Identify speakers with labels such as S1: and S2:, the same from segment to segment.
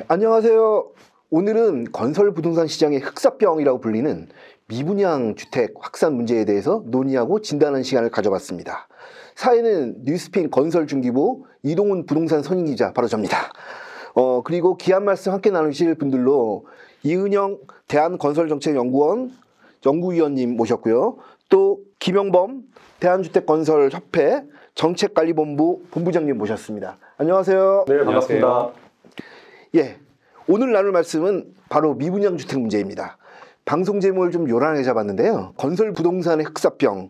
S1: 안녕하세요. 오늘은 건설 부동산 시장의 흑사병이라고 불리는 미분양 주택 확산 문제에 대해서 논의하고 진단하는 시간을 가져봤습니다. 사회는 뉴스핀 건설중기부 이동훈 부동산 선임기자 바로 접니다. 그리고 귀한 말씀 함께 나누실 분들로 이은영 대한건설정책연구원 연구위원님 모셨고요. 또 김영범 대한주택건설협회 정책관리본부 본부장님 모셨습니다. 안녕하세요.
S2: 네, 반갑습니다.
S1: 예, 오늘 나눌 말씀은 바로 미분양 주택 문제입니다. 방송 제목을 좀 요란하게 잡았는데요. 건설 부동산의 흑사병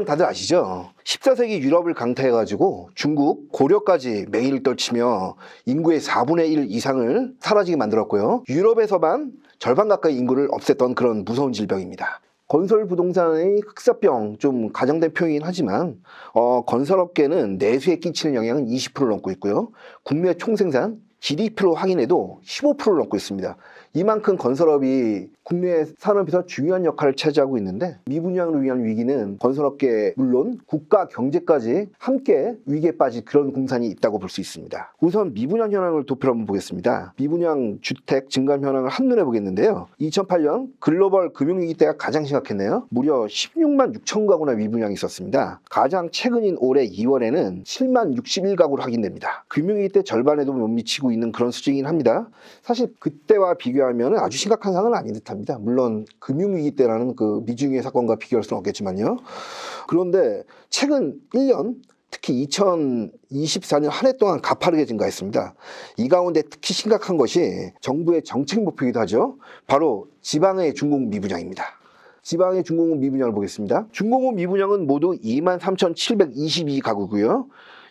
S1: 다들 아시죠? 14세기 유럽을 강타해가지고 중국, 고려까지 맹위를 떨치며 인구의 4분의 1 이상을 사라지게 만들었고요. 유럽에서만 절반 가까이 인구를 없앴던 그런 무서운 질병입니다. 건설 부동산의 흑사병, 좀 가정된 표현이긴 하지만 건설업계는 내수에 끼치는 영향은 20%를 넘고 있고요. 국내 총생산 GDP로 확인해도 15%를 넘고 있습니다. 이만큼 건설업이 국내 산업에서 중요한 역할을 차지하고 있는데 미분양을 위한 위기는 건설업계 물론 국가 경제까지 함께 위기에 빠진 그런 공산이 있다고 볼 수 있습니다. 우선 미분양 현황을 도표로 한번 보겠습니다. 미분양 주택 증감 현황을 한눈에 보겠는데요. 2008년 글로벌 금융위기 때가 가장 심각했네요. 무려 16만 6천 가구나 미분양이 있었습니다. 가장 최근인 올해 2월에는 7만 61가구로 확인됩니다. 금융위기 때 절반에도 못 미치고 있는 그런 수준이긴 합니다. 사실 그때와 비교하면 아주 심각한 상황은 아닌 듯합니다. 물론 금융위기 때라는 그 미중의 사건과 비교할 수는 없겠지만요. 그런데 최근 1년 특히 2024년 한 해 동안 가파르게 증가했습니다. 이 가운데 특히 심각한 것이 정부의 정책 목표이기도 하죠. 바로 지방의 준공업 미분양입니다. 지방의 준공업 미분양을 보겠습니다. 준공업 미분양은 모두 23,722가구고요.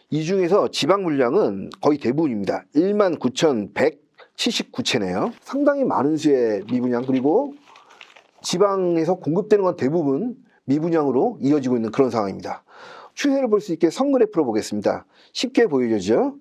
S1: 이 중에서 지방 물량은 거의 대부분입니다. 19,179채네요. 상당히 많은 수의 미분양, 그리고 지방에서 공급되는 건 대부분 미분양으로 이어지고 있는 그런 상황입니다. 추세를 볼 수 있게 선그래프로 보겠습니다. 쉽게 보여지죠.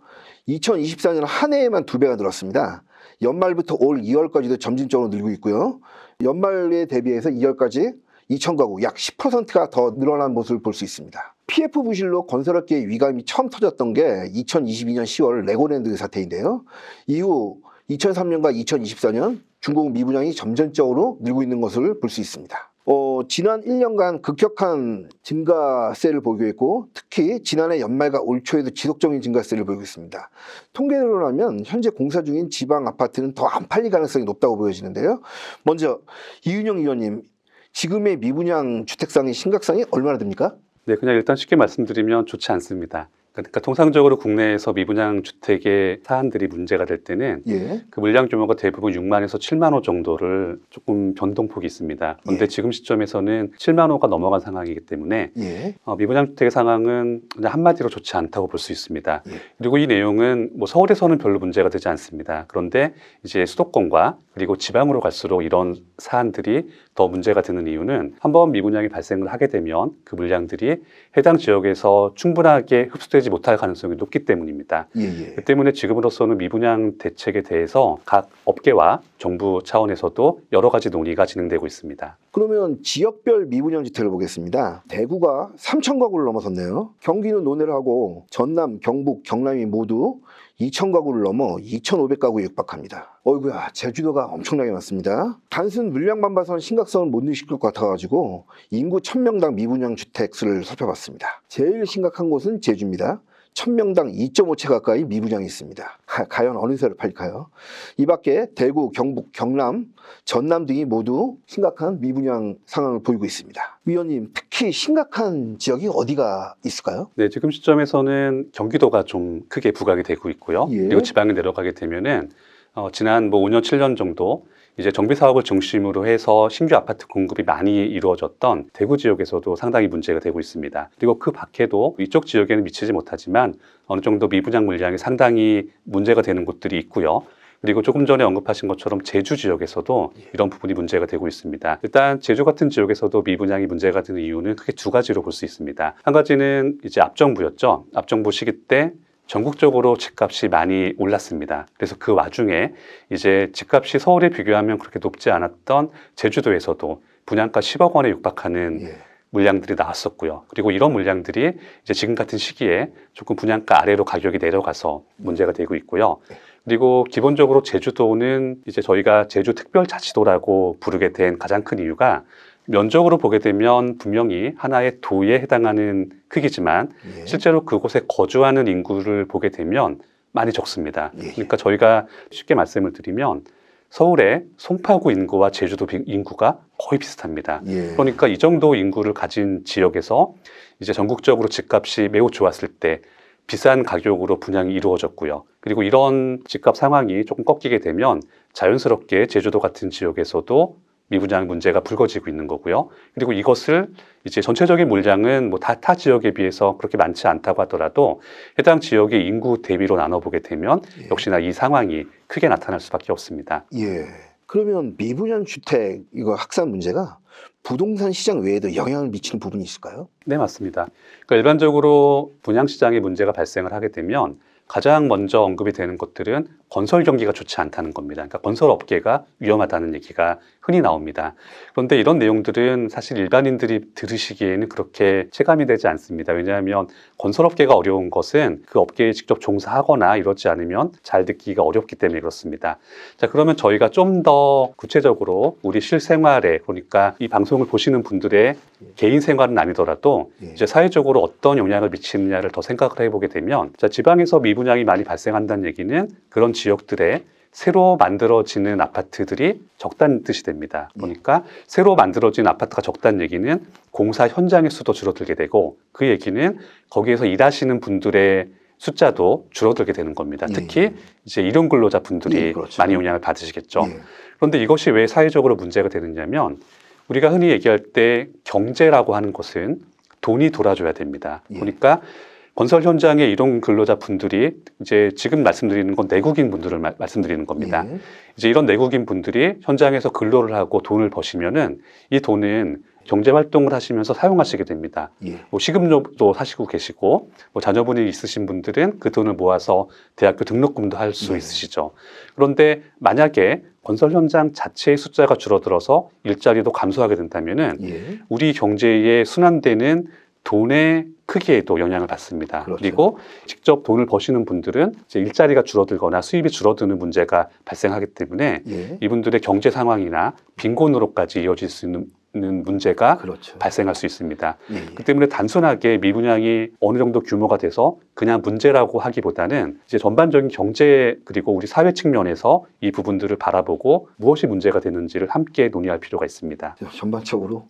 S1: 2024년 한 해에만 2배가 늘었습니다. 연말부터 올 2월까지도 점진적으로 늘고 있고요. 연말에 대비해서 2월까지 2,000가구, 약 10%가 더 늘어난 모습을 볼 수 있습니다. PF 부실로 건설업계의 위감이 처음 터졌던 게 2022년 10월 레고랜드 사태인데요. 이후 2003년과 2024년 중공업 미분양이 점진적으로 늘고 있는 것을 볼 수 있습니다. 지난 1년간 급격한 증가세를 보이고 있고, 특히 지난해 연말과 올 초에도 지속적인 증가세를 보이고 있습니다. 통계로라면 현재 공사 중인 지방 아파트는 더 안 팔릴 가능성이 높다고 보여지는데요. 먼저 이은영 의원님, 지금의 미분양 주택상의 심각성이 얼마나 됩니까?
S2: 네, 그냥 일단 쉽게 말씀드리면 좋지 않습니다. 그러니까 통상적으로 국내에서 미분양 주택의 사안들이 문제가 될 때는 그 물량 규모가 대부분 6만에서 7만 호 정도를 조금 변동폭이 있습니다. 그런데 지금 시점에서는 7만 호가 넘어간 상황이기 때문에 미분양 주택의 상황은 그냥 한마디로 좋지 않다고 볼 수 있습니다. 그리고 이 내용은 뭐 서울에서는 별로 문제가 되지 않습니다. 그런데 이제 수도권과 그리고 지방으로 갈수록 이런 사안들이 더 문제가 되는 이유는 한번 미분양이 발생을 하게 되면 그 물량들이 해당 지역에서 충분하게 흡수되지 못할 가능성이 높기 때문입니다. 그 때문에 지금으로서는 미분양 대책에 대해서 각 업계와 정부 차원에서도 여러 가지 논의가 진행되고 있습니다.
S1: 그러면 지역별 미분양 주택을 보겠습니다. 대구가 3,000가구를 넘어섰네요. 경기는 논외를 하고 전남, 경북, 경남이 모두 2,000가구를 넘어 2,500가구에 육박합니다. 어이구야, 제주도가 엄청나게 많습니다. 단순 물량만 봐서는 심각성을 못 느낄 것 같아가지고 인구 1,000명당 미분양 주택 수를 살펴봤습니다. 제일 심각한 곳은 제주입니다. 1,000명당 2.5채 가까이 미분양이 있습니다. 과연 어느 세를 팔릴까요? 이 밖에 대구, 경북, 경남, 전남 등이 모두 심각한 미분양 상황을 보이고 있습니다. 위원님, 특히 심각한 지역이 어디가 있을까요?
S2: 네, 지금 시점에서는 경기도가 좀 크게 부각이 되고 있고요. 그리고 지방에 내려가게 되면은 지난 5년, 7년 정도 이제 정비 사업을 중심으로 해서 신규 아파트 공급이 많이 이루어졌던 대구 지역에서도 상당히 문제가 되고 있습니다. 그리고 그 밖에도 이쪽 지역에는 미치지 못하지만 어느 정도 미분양 물량이 상당히 문제가 되는 곳들이 있고요. 그리고 조금 전에 언급하신 것처럼 제주 지역에서도 이런 부분이 문제가 되고 있습니다. 일단 제주 같은 지역에서도 미분양이 문제가 되는 이유는 크게 두 가지로 볼 수 있습니다. 한 가지는 이제 앞정부였죠. 앞정부 시기 때 전국적으로 집값이 많이 올랐습니다. 그래서 그 와중에 이제 집값이 서울에 비교하면 그렇게 높지 않았던 제주도에서도 분양가 10억 원에 육박하는 물량들이 나왔었고요. 그리고 이런 물량들이 이제 지금 같은 시기에 조금 분양가 아래로 가격이 내려가서 문제가 되고 있고요. 그리고 기본적으로 제주도는 이제 저희가 제주특별자치도라고 부르게 된 가장 큰 이유가 면적으로 보게 되면 분명히 하나의 도에 해당하는 크기지만 실제로 그곳에 거주하는 인구를 보게 되면 많이 적습니다. 그러니까 저희가 쉽게 말씀을 드리면 서울의 송파구 인구와 제주도 인구가 거의 비슷합니다. 그러니까 이 정도 인구를 가진 지역에서 이제 전국적으로 집값이 매우 좋았을 때 비싼 가격으로 분양이 이루어졌고요. 그리고 이런 집값 상황이 조금 꺾이게 되면 자연스럽게 제주도 같은 지역에서도 미분양 문제가 불거지고 있는 거고요. 그리고 이것을 이제 전체적인 물량은 뭐 타 지역에 비해서 그렇게 많지 않다고 하더라도 해당 지역의 인구 대비로 나눠보게 되면 역시나 이 상황이 크게 나타날 수밖에 없습니다.
S1: 그러면 미분양 주택 이거 확산 문제가 부동산 시장 외에도 영향을 미치는 부분이 있을까요?
S2: 네, 맞습니다. 그러니까 일반적으로 분양시장에 문제가 발생을 하게 되면 가장 먼저 언급이 되는 것들은 건설 경기가 좋지 않다는 겁니다. 그러니까 건설 업계가 위험하다는 얘기가 흔히 나옵니다. 그런데 이런 내용들은 사실 일반인들이 들으시기에는 그렇게 체감이 되지 않습니다. 왜냐하면 건설 업계가 어려운 것은 그 업계에 직접 종사하거나 이러지 않으면 잘 듣기가 어렵기 때문에 그렇습니다. 자, 그러면 저희가 좀 더 구체적으로 우리 실생활에, 그러니까 이 방송을 보시는 분들의 개인 생활은 아니더라도 이제 사회적으로 어떤 영향을 미치느냐를 더 생각을 해보게 되면, 자, 지방에서 미분양이 많이 발생한다는 얘기는 그런 지역들에 새로 만들어지는 아파트들이 적다는 뜻이 됩니다. 그러니까 새로 만들어진 아파트가 적다는 얘기는 공사 현장의 수도 줄어들게 되고, 그 얘기는 거기에서 일하시는 분들의 숫자도 줄어들게 되는 겁니다. 특히 이제 일용 근로자 분들이 많이 영향을 받으시겠죠. 그런데 이것이 왜 사회적으로 문제가 되느냐면, 우리가 흔히 얘기할 때 경제라고 하는 것은 돈이 돌아줘야 됩니다. 그러니까 건설 현장의 일용 근로자 분들이 이제 지금 말씀드리는 건 내국인 분들을 말씀드리는 겁니다. 이제 이런 내국인 분들이 현장에서 근로를 하고 돈을 버시면은 이 돈은 경제 활동을 하시면서 사용하시게 됩니다. 뭐 식음료도 사시고 계시고, 뭐 자녀분이 있으신 분들은 그 돈을 모아서 대학교 등록금도 할 수 있으시죠. 그런데 만약에 건설 현장 자체의 숫자가 줄어들어서 일자리도 감소하게 된다면은 우리 경제에 순환되는 돈의 크기에도 영향을 받습니다. 그리고 직접 돈을 버시는 분들은 이제 일자리가 줄어들거나 수입이 줄어드는 문제가 발생하기 때문에 이분들의 경제 상황이나 빈곤으로까지 이어질 수 있는 문제가 발생할 수 있습니다. 그 때문에 단순하게 미분양이 어느 정도 규모가 돼서 그냥 문제라고 하기보다는 이제 전반적인 경제 그리고 우리 사회 측면에서 이 부분들을 바라보고 무엇이 문제가 되는지를 함께 논의할 필요가 있습니다.
S1: 전반적으로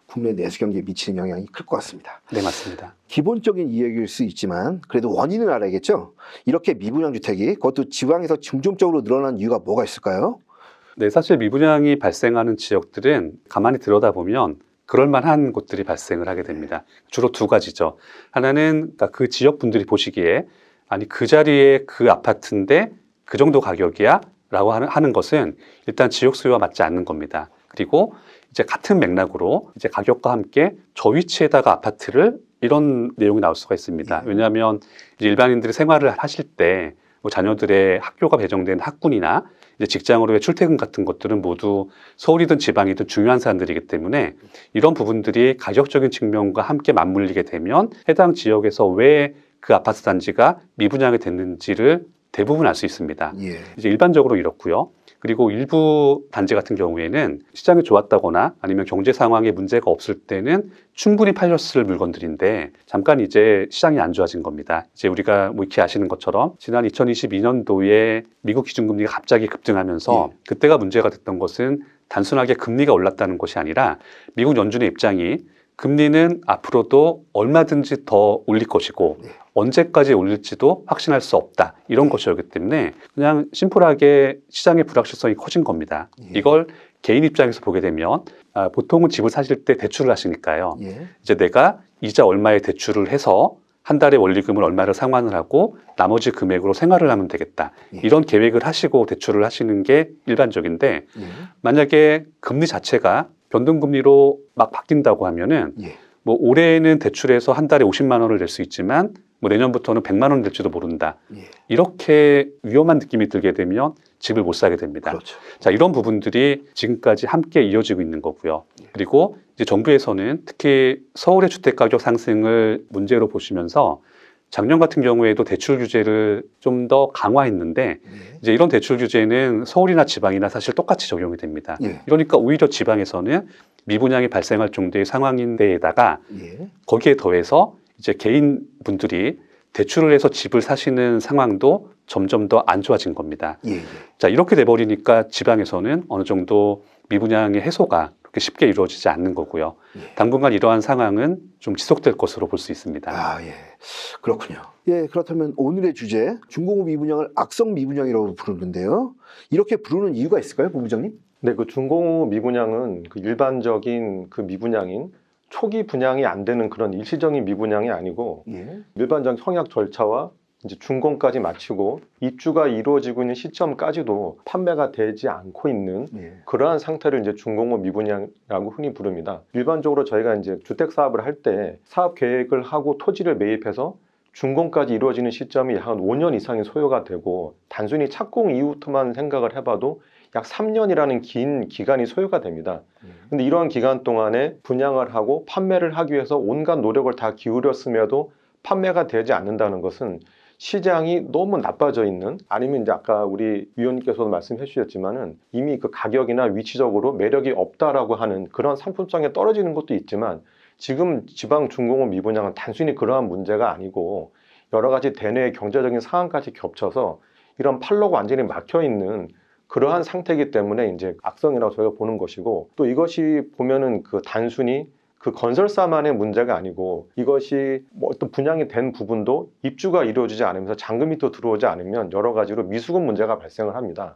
S1: 국내 내수 경기에 미치는 영향이 클 것 같습니다.
S2: 네, 맞습니다.
S1: 기본적인 이야기일 수 있지만 그래도 원인은 알아야겠죠. 이렇게 미분양 주택이 그것도 지방에서 중점적으로 늘어난 이유가 뭐가 있을까요?
S2: 네, 사실 미분양이 발생하는 지역들은 가만히 들여다보면 그럴만한 곳들이 발생을 하게 됩니다. 주로 두 가지죠. 하나는 그러니까 그 지역 분들이 보시기에 아니 그 자리에 그 아파트인데 그 정도 가격이야? 라고 하는 것은 일단 지역 수요와 맞지 않는 겁니다. 그리고 이제 같은 맥락으로 이제 가격과 함께 저 위치에다가 아파트를 이런 내용이 나올 수가 있습니다. 왜냐하면 이제 일반인들이 생활을 하실 때 뭐 자녀들의 학교가 배정된 학군이나 이제 직장으로의 출퇴근 같은 것들은 모두 서울이든 지방이든 중요한 사안들이기 때문에 이런 부분들이 가격적인 측면과 함께 맞물리게 되면 해당 지역에서 왜 그 아파트 단지가 미분양이 됐는지를 대부분 알 수 있습니다. 이제 일반적으로 이렇고요. 그리고 일부 단지 같은 경우에는 시장이 좋았다거나 아니면 경제 상황에 문제가 없을 때는 충분히 팔렸을 물건들인데 잠깐 이제 시장이 안 좋아진 겁니다. 이제 우리가 뭐 익히 아시는 것처럼 지난 2022년도에 미국 기준금리가 갑자기 급등하면서 그때가 문제가 됐던 것은 단순하게 금리가 올랐다는 것이 아니라 미국 연준의 입장이 금리는 앞으로도 얼마든지 더 올릴 것이고 언제까지 올릴지도 확신할 수 없다. 이런 것이었기 때문에 그냥 심플하게 시장의 불확실성이 커진 겁니다. 이걸 개인 입장에서 보게 되면 보통은 집을 사실 때 대출을 하시니까요. 이제 내가 이자 얼마의 대출을 해서 한 달에 원리금을 얼마를 상환을 하고 나머지 금액으로 생활을 하면 되겠다. 이런 계획을 하시고 대출을 하시는 게 일반적인데 만약에 금리 자체가 변동금리로 막 바뀐다고 하면은 뭐 올해는 대출해서 한 달에 50만 원을 낼 수 있지만 뭐 내년부터는 100만 원 될지도 모른다. 이렇게 위험한 느낌이 들게 되면 집을 못 사게 됩니다. 자, 이런 부분들이 지금까지 함께 이어지고 있는 거고요. 그리고 이제 정부에서는 특히 서울의 주택 가격 상승을 문제로 보시면서 작년 같은 경우에도 대출 규제를 좀 더 강화했는데
S1: 예.
S2: 이제 이런 대출 규제는 서울이나 지방이나 사실 똑같이 적용이 됩니다.
S1: 예.
S2: 그러니까 오히려 지방에서는 미분양이 발생할 정도의 상황인데에다가
S1: 예.
S2: 거기에 더해서 이제 개인 분들이 대출을 해서 집을 사시는 상황도 점점 더 안 좋아진 겁니다.
S1: 예.
S2: 자, 이렇게 돼버리니까 지방에서는 어느 정도 미분양의 해소가 그렇게 쉽게 이루어지지 않는 거고요.
S1: 예.
S2: 당분간 이러한 상황은 좀 지속될 것으로 볼 수 있습니다.
S1: 아, 예. 그렇군요. 예, 그렇다면 오늘의 주제, 중공업 미분양을 악성 미분양이라고 부르는데요. 이렇게 부르는 이유가 있을까요, 본부장님?
S3: 네, 그 중공업 미분양은 그 일반적인 그 미분양인 초기 분양이 안 되는 그런 일시적인 미분양이 아니고
S1: 예.
S3: 일반적 청약 절차와 이제 준공까지 마치고 입주가 이루어지고 있는 시점까지도 판매가 되지 않고 있는
S1: 예.
S3: 그러한 상태를 이제 중공업 미분양이라고 흔히 부릅니다. 일반적으로 저희가 이제 주택 사업을 할 때 사업 계획을 하고 토지를 매입해서 준공까지 이루어지는 시점이 약 한 5년 이상이 소요가 되고 단순히 착공 이후부터만 생각을 해봐도 약 3년이라는 긴 기간이 소요가 됩니다. 근데 이러한 기간 동안에 분양을 하고 판매를 하기 위해서 온갖 노력을 다 기울였음에도 판매가 되지 않는다는 것은 시장이 너무 나빠져 있는, 아니면 이제 아까 우리 위원님께서도 말씀해 주셨지만은 이미 그 가격이나 위치적으로 매력이 없다라고 하는 그런 상품성에 떨어지는 것도 있지만, 지금 지방 중공업 미분양은 단순히 그러한 문제가 아니고 여러 가지 대내의 경제적인 상황까지 겹쳐서 이런 판로가 완전히 막혀 있는 그러한 상태이기 때문에 이제 악성이라고 저희가 보는 것이고, 또 이것이 보면은 그 단순히 그 건설사만의 문제가 아니고 이것이 뭐 어떤 분양이 된 부분도 입주가 이루어지지 않으면서 잔금이 또 들어오지 않으면 여러 가지로 미수급 문제가 발생을 합니다.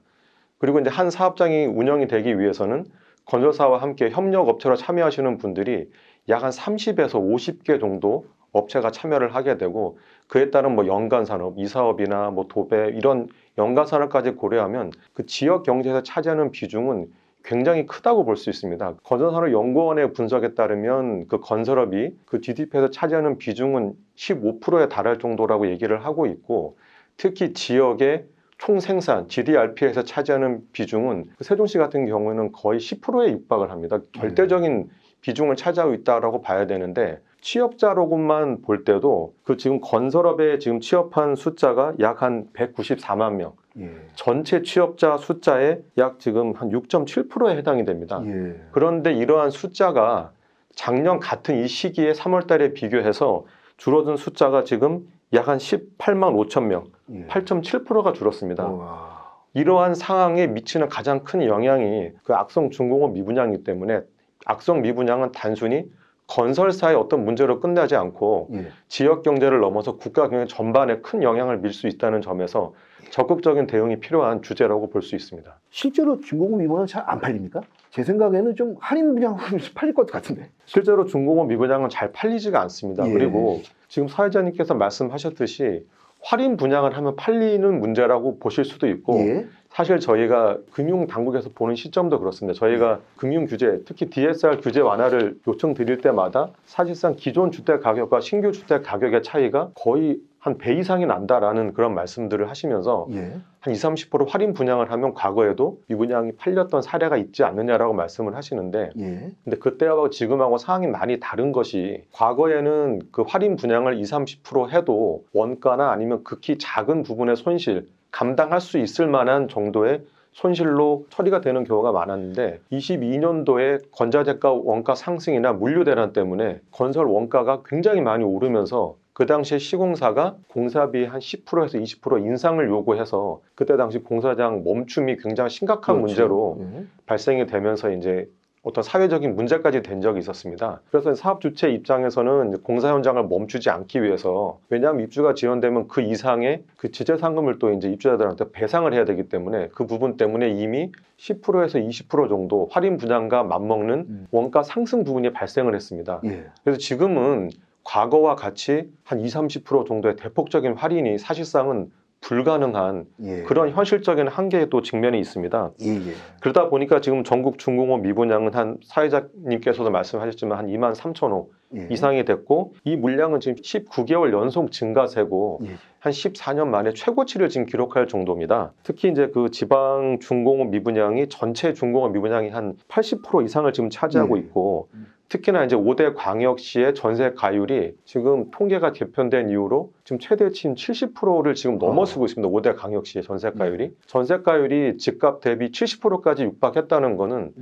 S3: 그리고 이제 한 사업장이 운영이 되기 위해서는 건설사와 함께 협력업체로 참여하시는 분들이 약 한 30에서 50개 정도 업체가 참여를 하게 되고, 그에 따른 뭐 연간산업, 이사업이나 뭐 도배 이런 연간산업까지 고려하면 그 지역 경제에서 차지하는 비중은 굉장히 크다고 볼 수 있습니다. 건설산업연구원의 분석에 따르면 그 건설업이 그 GDP에서 차지하는 비중은 15%에 달할 정도라고 얘기를 하고 있고, 특히 지역의 총생산 GDRP에서 차지하는 비중은 세종시 같은 경우에는 거의 10%에 육박을 합니다. 절대적인 비중을 차지하고 있다라고 봐야 되는데, 취업자로만 볼 때도 그 지금 건설업에 지금 취업한 숫자가 약 한 194만 명.
S1: 예.
S3: 전체 취업자 숫자의 약 지금 한 6.7%에 해당이 됩니다.
S1: 예.
S3: 그런데 이러한 숫자가 작년 같은 이 시기에 3월 달에 비교해서 줄어든 숫자가 지금 약 한 18만 5천 명,
S1: 예.
S3: 8.7%가 줄었습니다.
S1: 우와.
S3: 이러한 상황에 미치는 가장 큰 영향이 그 악성 중공업 미분양이기 때문에, 악성 미분양은 단순히 건설사의 어떤 문제로 끝나지 않고
S1: 예.
S3: 지역 경제를 넘어서 국가 경제 전반에 큰 영향을 밀 수 있다는 점에서 적극적인 대응이 필요한 주제라고 볼 수 있습니다.
S1: 실제로 중공업 미분양 잘 안 팔립니까? 제 생각에는 좀 할인 분양 팔릴 것 같은데.
S3: 실제로 중공업 미분양은 잘 팔리지가 않습니다.
S1: 예.
S3: 그리고 지금 사회자님께서 말씀하셨듯이 할인 분양을 하면 팔리는 문제라고 보실 수도 있고,
S1: 예.
S3: 사실 저희가 금융당국에서 보는 시점도 그렇습니다. 저희가 금융규제, 특히 DSR 규제 완화를 요청드릴 때마다 사실상 기존 주택 가격과 신규 주택 가격의 차이가 거의 한 배 이상이 난다라는 그런 말씀들을 하시면서
S1: 예.
S3: 한 20, 30% 할인 분양을 하면 과거에도 미분양이 팔렸던 사례가 있지 않느냐라고 말씀을 하시는데,
S1: 예.
S3: 근데 그때하고 지금하고 상황이 많이 다른 것이, 과거에는 그 할인 분양을 20, 30% 해도 원가나 아니면 극히 작은 부분의 손실, 감당할 수 있을 만한 정도의 손실로 처리가 되는 경우가 많았는데, 22년도에 건자재가 원가 상승이나 물류 대란 때문에 건설 원가가 굉장히 많이 오르면서 그 당시에 시공사가 공사비 한 10%에서 20% 인상을 요구해서 그때 당시 공사장 멈춤이 굉장히 심각한
S1: 그렇죠.
S3: 문제로
S1: 예.
S3: 발생이 되면서 이제 어떤 사회적인 문제까지 된 적이 있었습니다. 그래서 사업 주체 입장에서는 공사 현장을 멈추지 않기 위해서, 왜냐하면 입주가 지연되면 그 이상의 그 지재 상금을 또 이제 입주자들한테 배상을 해야 되기 때문에 그 부분 때문에 이미 10%에서 20% 정도 할인 분양과 맞먹는 원가 상승 부분이 발생을 했습니다.
S1: 예.
S3: 그래서 지금은 과거와 같이 한 20, 30% 정도의 대폭적인 할인이 사실상은 불가능한
S1: 예.
S3: 그런 현실적인 한계에 또 직면이 있습니다.
S1: 예. 예.
S3: 그러다 보니까 지금 전국 중공업 미분양은 한 사회자님께서도 말씀하셨지만 한 2만 3천 호
S1: 예.
S3: 이상이 됐고, 이 물량은 지금 19개월 연속 증가세고
S1: 예.
S3: 한 14년 만에 최고치를 지금 기록할 정도입니다. 특히 이제 그 지방 중공업 미분양이 전체 중공업 미분양이 한 80% 이상을 지금 차지하고
S1: 예.
S3: 있고, 특히나 이제 5대 광역시의 전세 가율이 지금 통계가 개편된 이후로 지금 최대치인 70%를 지금 넘어서고 있습니다. 5대 광역시의 전세가율이. 전세가율이 집값 대비 70%까지 육박했다는 거는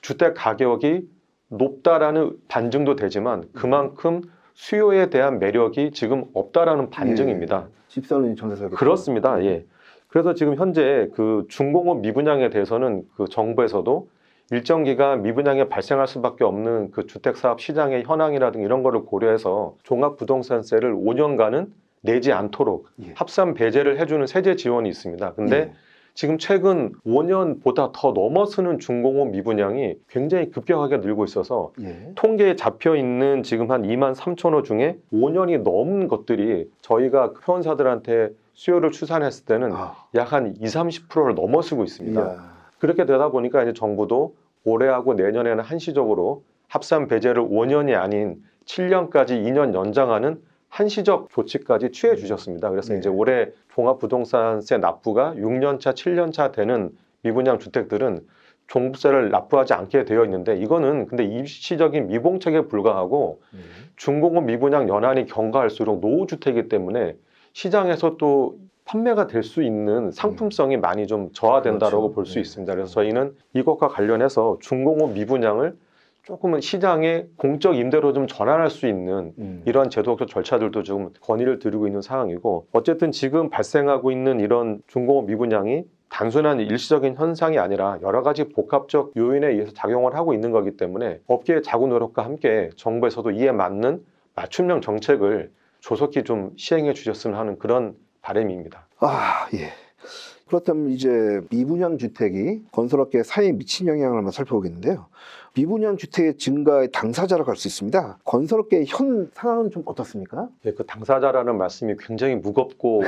S3: 주택 가격이 높다라는 반증도 되지만 그만큼 수요에 대한 매력이 지금 없다라는 반증입니다.
S1: 집 사는 전세사
S3: 그렇습니다. 예. 그래서 지금 현재 그 중공업 미분양에 대해서는 그 정부에서도 일정 기간 미분양이 발생할 수밖에 없는 그 주택사업 시장의 현황이라든가 이런 거를 고려해서 종합부동산세를 5년간은 내지 않도록 합산 배제를 해주는 세제 지원이 있습니다. 근데 지금 최근 5년보다 더 넘어서는 중공업 미분양이 굉장히 급격하게 늘고 있어서 통계에 잡혀 있는 지금 한 2만 3천 호 중에 5년이 넘은 것들이 저희가 회원사들한테 수요를 추산했을 때는 약 한 20, 30%를 넘어서고 있습니다. 그렇게 되다 보니까 이제 정부도 올해하고 내년에는 한시적으로 합산 배제를 5년이 아닌 7년까지 2년 연장하는 한시적 조치까지 취해 주셨습니다. 그래서 이제 올해 종합부동산세 납부가 6년차, 7년차 되는 미분양 주택들은 종부세를 납부하지 않게 되어 있는데 이거는 근데 일시적인 미봉책에 불과하고 중공업 미분양 연한이 경과할수록 노후주택이기 때문에 시장에서 또 판매가 될 수 있는 상품성이 많이 좀 저하된다라고 볼 수 있습니다. 그래서 저희는 이것과 관련해서 중공업 미분양을 조금은 시장에 공적 임대로 좀 전환할 수 있는 이런 제도적 절차들도 좀 건의를 드리고 있는 상황이고 어쨌든 지금 발생하고 있는 이런 중공업 미분양이 단순한 일시적인 현상이 아니라 여러 가지 복합적 요인에 의해서 작용을 하고 있는 거기 때문에 업계의 자구 노력과 함께 정부에서도 이에 맞는 맞춤형 정책을 조속히 좀 시행해 주셨으면 하는 그런 바람입니다.
S1: 예. 그렇다면 이제 미분양 주택이 건설업계 사회에 미친 영향을 한번 살펴보겠는데요. 미분양 주택의 증가의 당사자라고 할 수 있습니다. 건설업계의 현 상황은 좀 어떻습니까?
S3: 예, 그 당사자라는 말씀이 굉장히 무겁고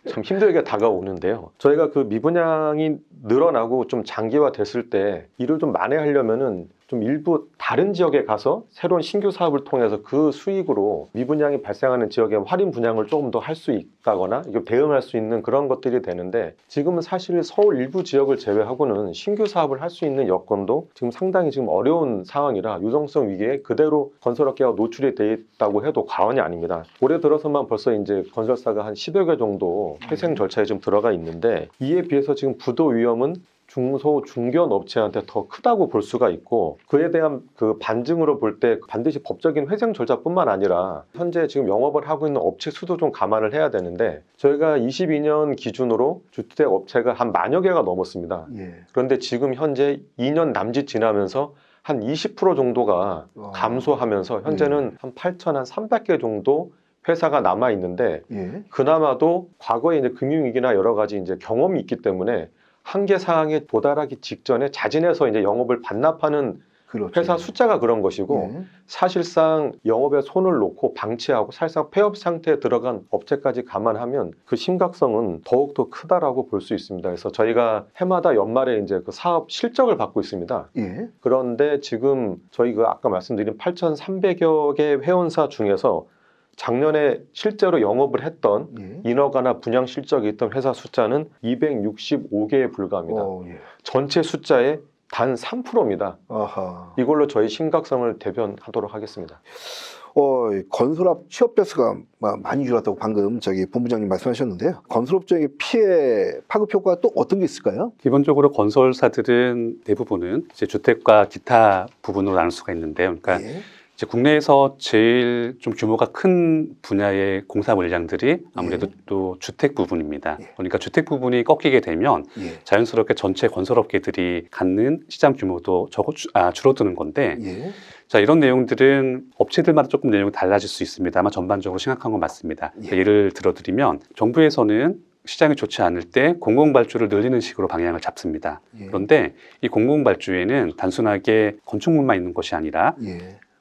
S3: 참 힘들게 다가오는데요. 저희가 그 미분양이 늘어나고 좀 장기화됐을 때 이를 좀 만회하려면은 좀 일부 다른 지역에 가서 새로운 신규 사업을 통해서 그 수익으로 미분양이 발생하는 지역에 할인 분양을 조금 더 할 수 있다거나 이거 대응할 수 있는 그런 것들이 되는데 지금은 사실 서울 일부 지역을 제외하고는 신규 사업을 할 수 있는 여건도 지금 상당히 지금 어려운 상황이라 유동성 위기에 그대로 건설업계가 노출이 돼 있다고 해도 과언이 아닙니다. 올해 들어서만 벌써 이제 건설사가 한 10여 개 정도 회생 절차에 좀 들어가 있는데 이에 비해서 지금 부도 위험은 중소, 중견 업체한테 더 크다고 볼 수가 있고 그에 대한 그 반증으로 볼 때 반드시 법적인 회생 절차뿐만 아니라 현재 지금 영업을 하고 있는 업체 수도 좀 감안을 해야 되는데 저희가 22년 기준으로 주택 업체가 한 10,000여 개가 넘었습니다. 그런데 지금 현재 2년 남짓 지나면서 한 20% 정도가 감소하면서 현재는 한 8,300개 정도 회사가 남아 있는데 그나마도 과거에 이제 금융위기나 여러 가지 이제 경험이 있기 때문에 한계 사항에 도달하기 직전에 자진해서 이제 영업을 반납하는 회사 숫자가 그런 것이고 사실상 영업에 손을 놓고 방치하고 사실상 폐업 상태에 들어간 업체까지 감안하면 그 심각성은 더욱더 크다라고 볼 수 있습니다. 그래서 저희가 해마다 연말에 이제 그 사업 실적을 받고 있습니다. 그런데 지금 저희 그 아까 말씀드린 8,300여 개 회원사 중에서 작년에 실제로 영업을 했던 인허가나 분양 실적이 있던 회사 숫자는 265개에 불과합니다. 전체 숫자의 단 3%입니다. 이걸로 저희 심각성을 대변하도록 하겠습니다.
S1: 건설업 취업 배수가 많이 줄었다고 방금 저기 본부장님 말씀하셨는데요. 건설업종의 피해 파급 효과가 또 어떤 게 있을까요?
S2: 기본적으로 건설사들은 대부분은 이제 주택과 기타 부분으로 나눌 수가 있는데요. 그러니까 이제 국내에서 제일 좀 규모가 큰 분야의 공사 물량들이 아무래도 또 주택 부분입니다. 그러니까 주택 부분이 꺾이게 되면 자연스럽게 전체 건설업계들이 갖는 시장 규모도 줄어드는 건데 자, 이런 내용들은 업체들마다 조금 내용이 달라질 수 있습니다만 전반적으로 심각한 건 맞습니다. 그러니까 예를 들어드리면 정부에서는 시장이 좋지 않을 때 공공발주를 늘리는 식으로 방향을 잡습니다. 그런데 이 공공발주에는 단순하게 건축물만 있는 것이 아니라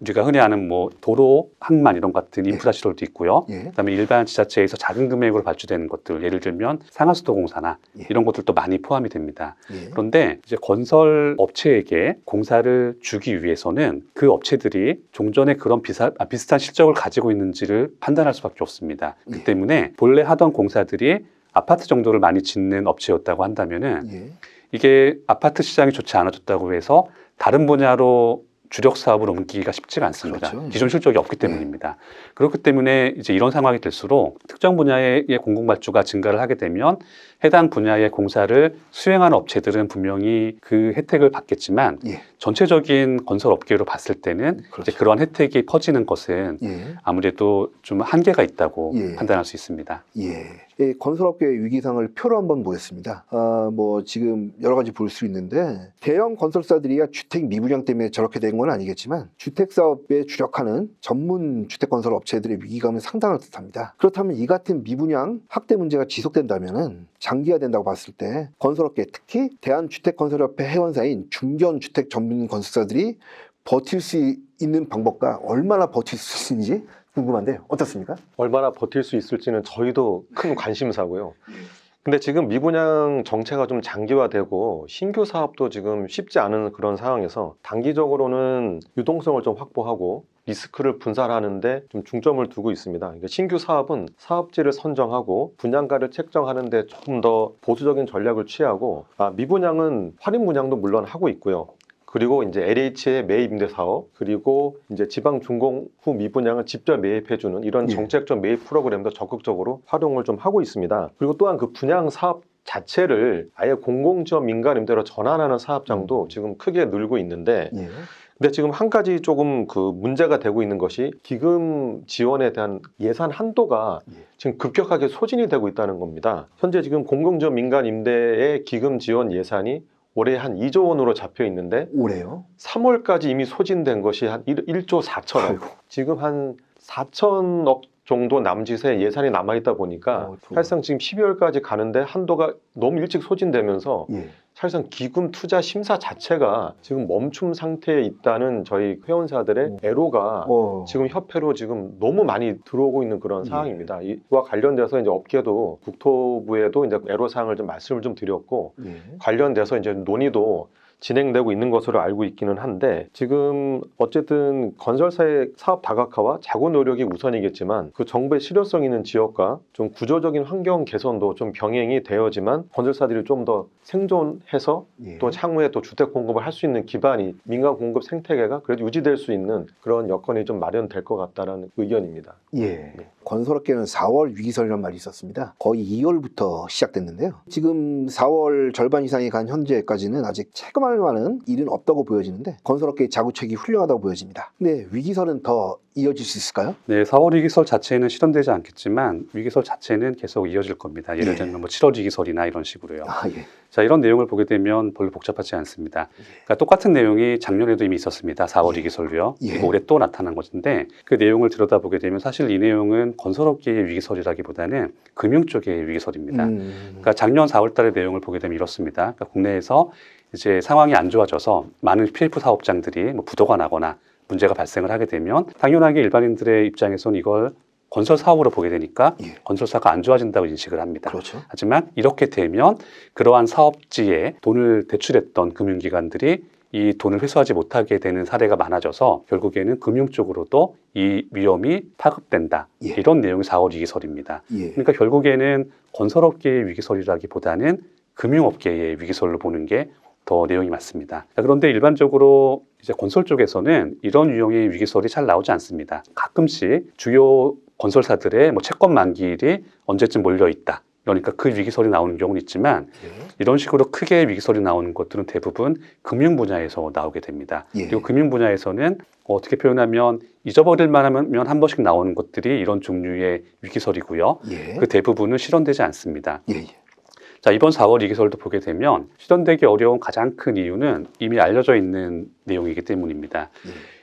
S2: 우리가 흔히 아는 뭐 도로, 항만 이런 같은 인프라 시설도 있고요. 그다음에 일반 지자체에서 작은 금액으로 발주되는 것들, 예를 들면 상하수도 공사나 이런 것들도 많이 포함이 됩니다. 그런데 이제 건설 업체에게 공사를 주기 위해서는 그 업체들이 종전에 그런 비슷한 실적을 가지고 있는지를 판단할 수밖에 없습니다. 그 때문에 본래 하던 공사들이 아파트 정도를 많이 짓는 업체였다고 한다면은 이게 아파트 시장이 좋지 않아졌다고 해서 다른 분야로 주력 사업으로 옮기기가 쉽지가 않습니다.
S1: 그렇죠.
S2: 기존 실적이 없기 때문입니다. 그렇기 때문에 이제 이런 상황이 될수록 특정 분야의 공공 발주가 증가를 하게 되면 해당 분야의 공사를 수행하는 업체들은 분명히 그 혜택을 받겠지만
S1: 예.
S2: 전체적인 건설 업계로 봤을 때는
S1: 그렇죠.
S2: 이제 그러한 혜택이 퍼지는 것은
S1: 예.
S2: 아무래도 좀 한계가 있다고
S1: 예.
S2: 판단할 수 있습니다.
S1: 예. 이 건설업계의 위기상을 표로 한번 보겠습니다. 뭐 지금 여러 가지 볼 수 있는데 대형 건설사들이야 주택 미분양 때문에 저렇게 된 건 아니겠지만 주택 사업에 주력하는 전문 주택 건설 업체들의 위기감은 상당할 듯합니다. 그렇다면 이 같은 미분양 확대 문제가 지속된다면은 장기화된다고 봤을 때 건설업계 특히 대한주택건설협회 회원사인 중견주택 전문 건설사들이 버틸 수 있는 방법과 얼마나 버틸 수 있는지 궁금한데요. 어떻습니까?
S3: 얼마나 버틸 수 있을지는 저희도 큰 관심사고요. 근데 지금 미분양 정체가 좀 장기화되고 신규 사업도 지금 쉽지 않은 그런 상황에서 단기적으로는 유동성을 좀 확보하고 리스크를 분산하는데 좀 중점을 두고 있습니다. 그러니까 신규 사업은 사업지를 선정하고 분양가를 책정하는데 조금 더 보수적인 전략을 취하고 미분양은 할인 분양도 물론 하고 있고요. 그리고 이제 LH의 매입 임대 사업, 그리고 이제 지방 준공 후 미분양을 직접 매입해주는 이런
S1: 예.
S3: 정책적 매입 프로그램도 적극적으로 활용을 좀 하고 있습니다. 그리고 또한 그 분양 사업 자체를 아예 공공지원 민간 임대로 전환하는 사업장도 지금 크게 늘고 있는데,
S1: 예.
S3: 근데 지금 한 가지 조금 그 문제가 되고 있는 것이 기금 지원에 대한 예산 한도가 지금 급격하게 소진이 되고 있다는 겁니다. 현재 지금 공공지원 민간 임대의 기금 지원 예산이 올해 한 2조 원으로 잡혀 있는데
S1: 올해요?
S3: 3월까지 이미 소진된 것이 한 1조 4천억.
S1: 아이고.
S3: 지금 한 4천억 정도 남짓의 예산이 남아있다 보니까 사실상 지금 12월까지 가는데 한도가 너무 일찍 소진되면서
S1: 예.
S3: 사실상 기금 투자 심사 자체가 지금 멈춤 상태에 있다는 저희 회원사들의 애로가 지금 협회로 지금 너무 많이 들어오고 있는 그런 상황입니다. 이와 관련돼서 이제 업계도 국토부에도 이제 애로사항을 좀 말씀을 좀 드렸고
S1: 예.
S3: 관련돼서 이제 논의도 진행되고 있는 것으로 알고 있기는 한데 지금 어쨌든 건설사의 사업 다각화와 자구 노력이 우선이겠지만 그 정부의 실효성 있는 지역과 좀 구조적인 환경 개선도 좀 병행이 되어야지만 건설사들이 좀 더 생존해서
S1: 예.
S3: 또 향후에 또 주택 공급을 할 수 있는 기반이 민간 공급 생태계가 그래도 유지될 수 있는 그런 여건이 좀 마련될 것 같다는 의견입니다.
S1: 예. 건설업계는 4월 위기설이라는 말이 있었습니다. 거의 2월부터 시작됐는데요. 지금 4월 절반 이상이 간 현재까지는 아직 체감할 만한 일은 없다고 보여지는데 건설업계의 자구책이 훌륭하다고 보여집니다. 근데 위기설은 더 이어질 수 있을까요?
S2: 네, 4월 위기설 자체는 실현되지 않겠지만 위기설 자체는 계속 이어질 겁니다. 예를 들면 뭐 7월 위기설이나 이런 식으로요.
S1: 예.
S2: 자, 이런 내용을 보게 되면 별로 복잡하지 않습니다. 그러니까 똑같은 내용이 작년에도 이미 있었습니다. 4월 위기설로요.
S1: 예.
S2: 그리고 올해 또 나타난 것인데 그 내용을 들여다보게 되면 사실 이 내용은 건설업계의 위기설이라기보다는 금융 쪽의 위기설입니다. 그러니까 작년 4월 달의 내용을 보게 되면 이렇습니다. 그러니까 국내에서 이제 상황이 안 좋아져서 많은 PF 사업장들이 뭐 부도가 나거나 문제가 발생을 하게 되면 당연하게 일반인들의 입장에서는 이걸 건설 사업으로 보게 되니까
S1: 예.
S2: 건설사가 안 좋아진다고 인식을 합니다.
S1: 그렇죠.
S2: 하지만 이렇게 되면 그러한 사업지에 돈을 대출했던 금융기관들이 이 돈을 회수하지 못하게 되는 사례가 많아져서 결국에는 금융 쪽으로도 이 위험이 파급된다.
S1: 예.
S2: 이런 내용이 4월 위기설입니다.
S1: 예.
S2: 그러니까 결국에는 건설업계의 위기설이라기보다는 금융업계의 위기설로 보는 게 더 내용이 맞습니다. 그런데 일반적으로 이제 건설 쪽에서는 이런 유형의 위기설이 잘 나오지 않습니다. 가끔씩 주요 건설사들의 뭐 채권 만기일이 언제쯤 몰려 있다. 그러니까 그 위기설이 나오는 경우는 있지만 이런 식으로 크게 위기설이 나오는 것들은 대부분 금융 분야에서 나오게 됩니다.
S1: 예.
S2: 그리고 금융 분야에서는 어떻게 표현하면 잊어버릴 만하면 한 번씩 나오는 것들이 이런 종류의 위기설이고요.
S1: 예.
S2: 그 대부분은 실현되지 않습니다.
S1: 예.
S2: 자, 이번 4월 위기설도 보게 되면 실현되기 어려운 가장 큰 이유는 이미 알려져 있는 내용이기 때문입니다.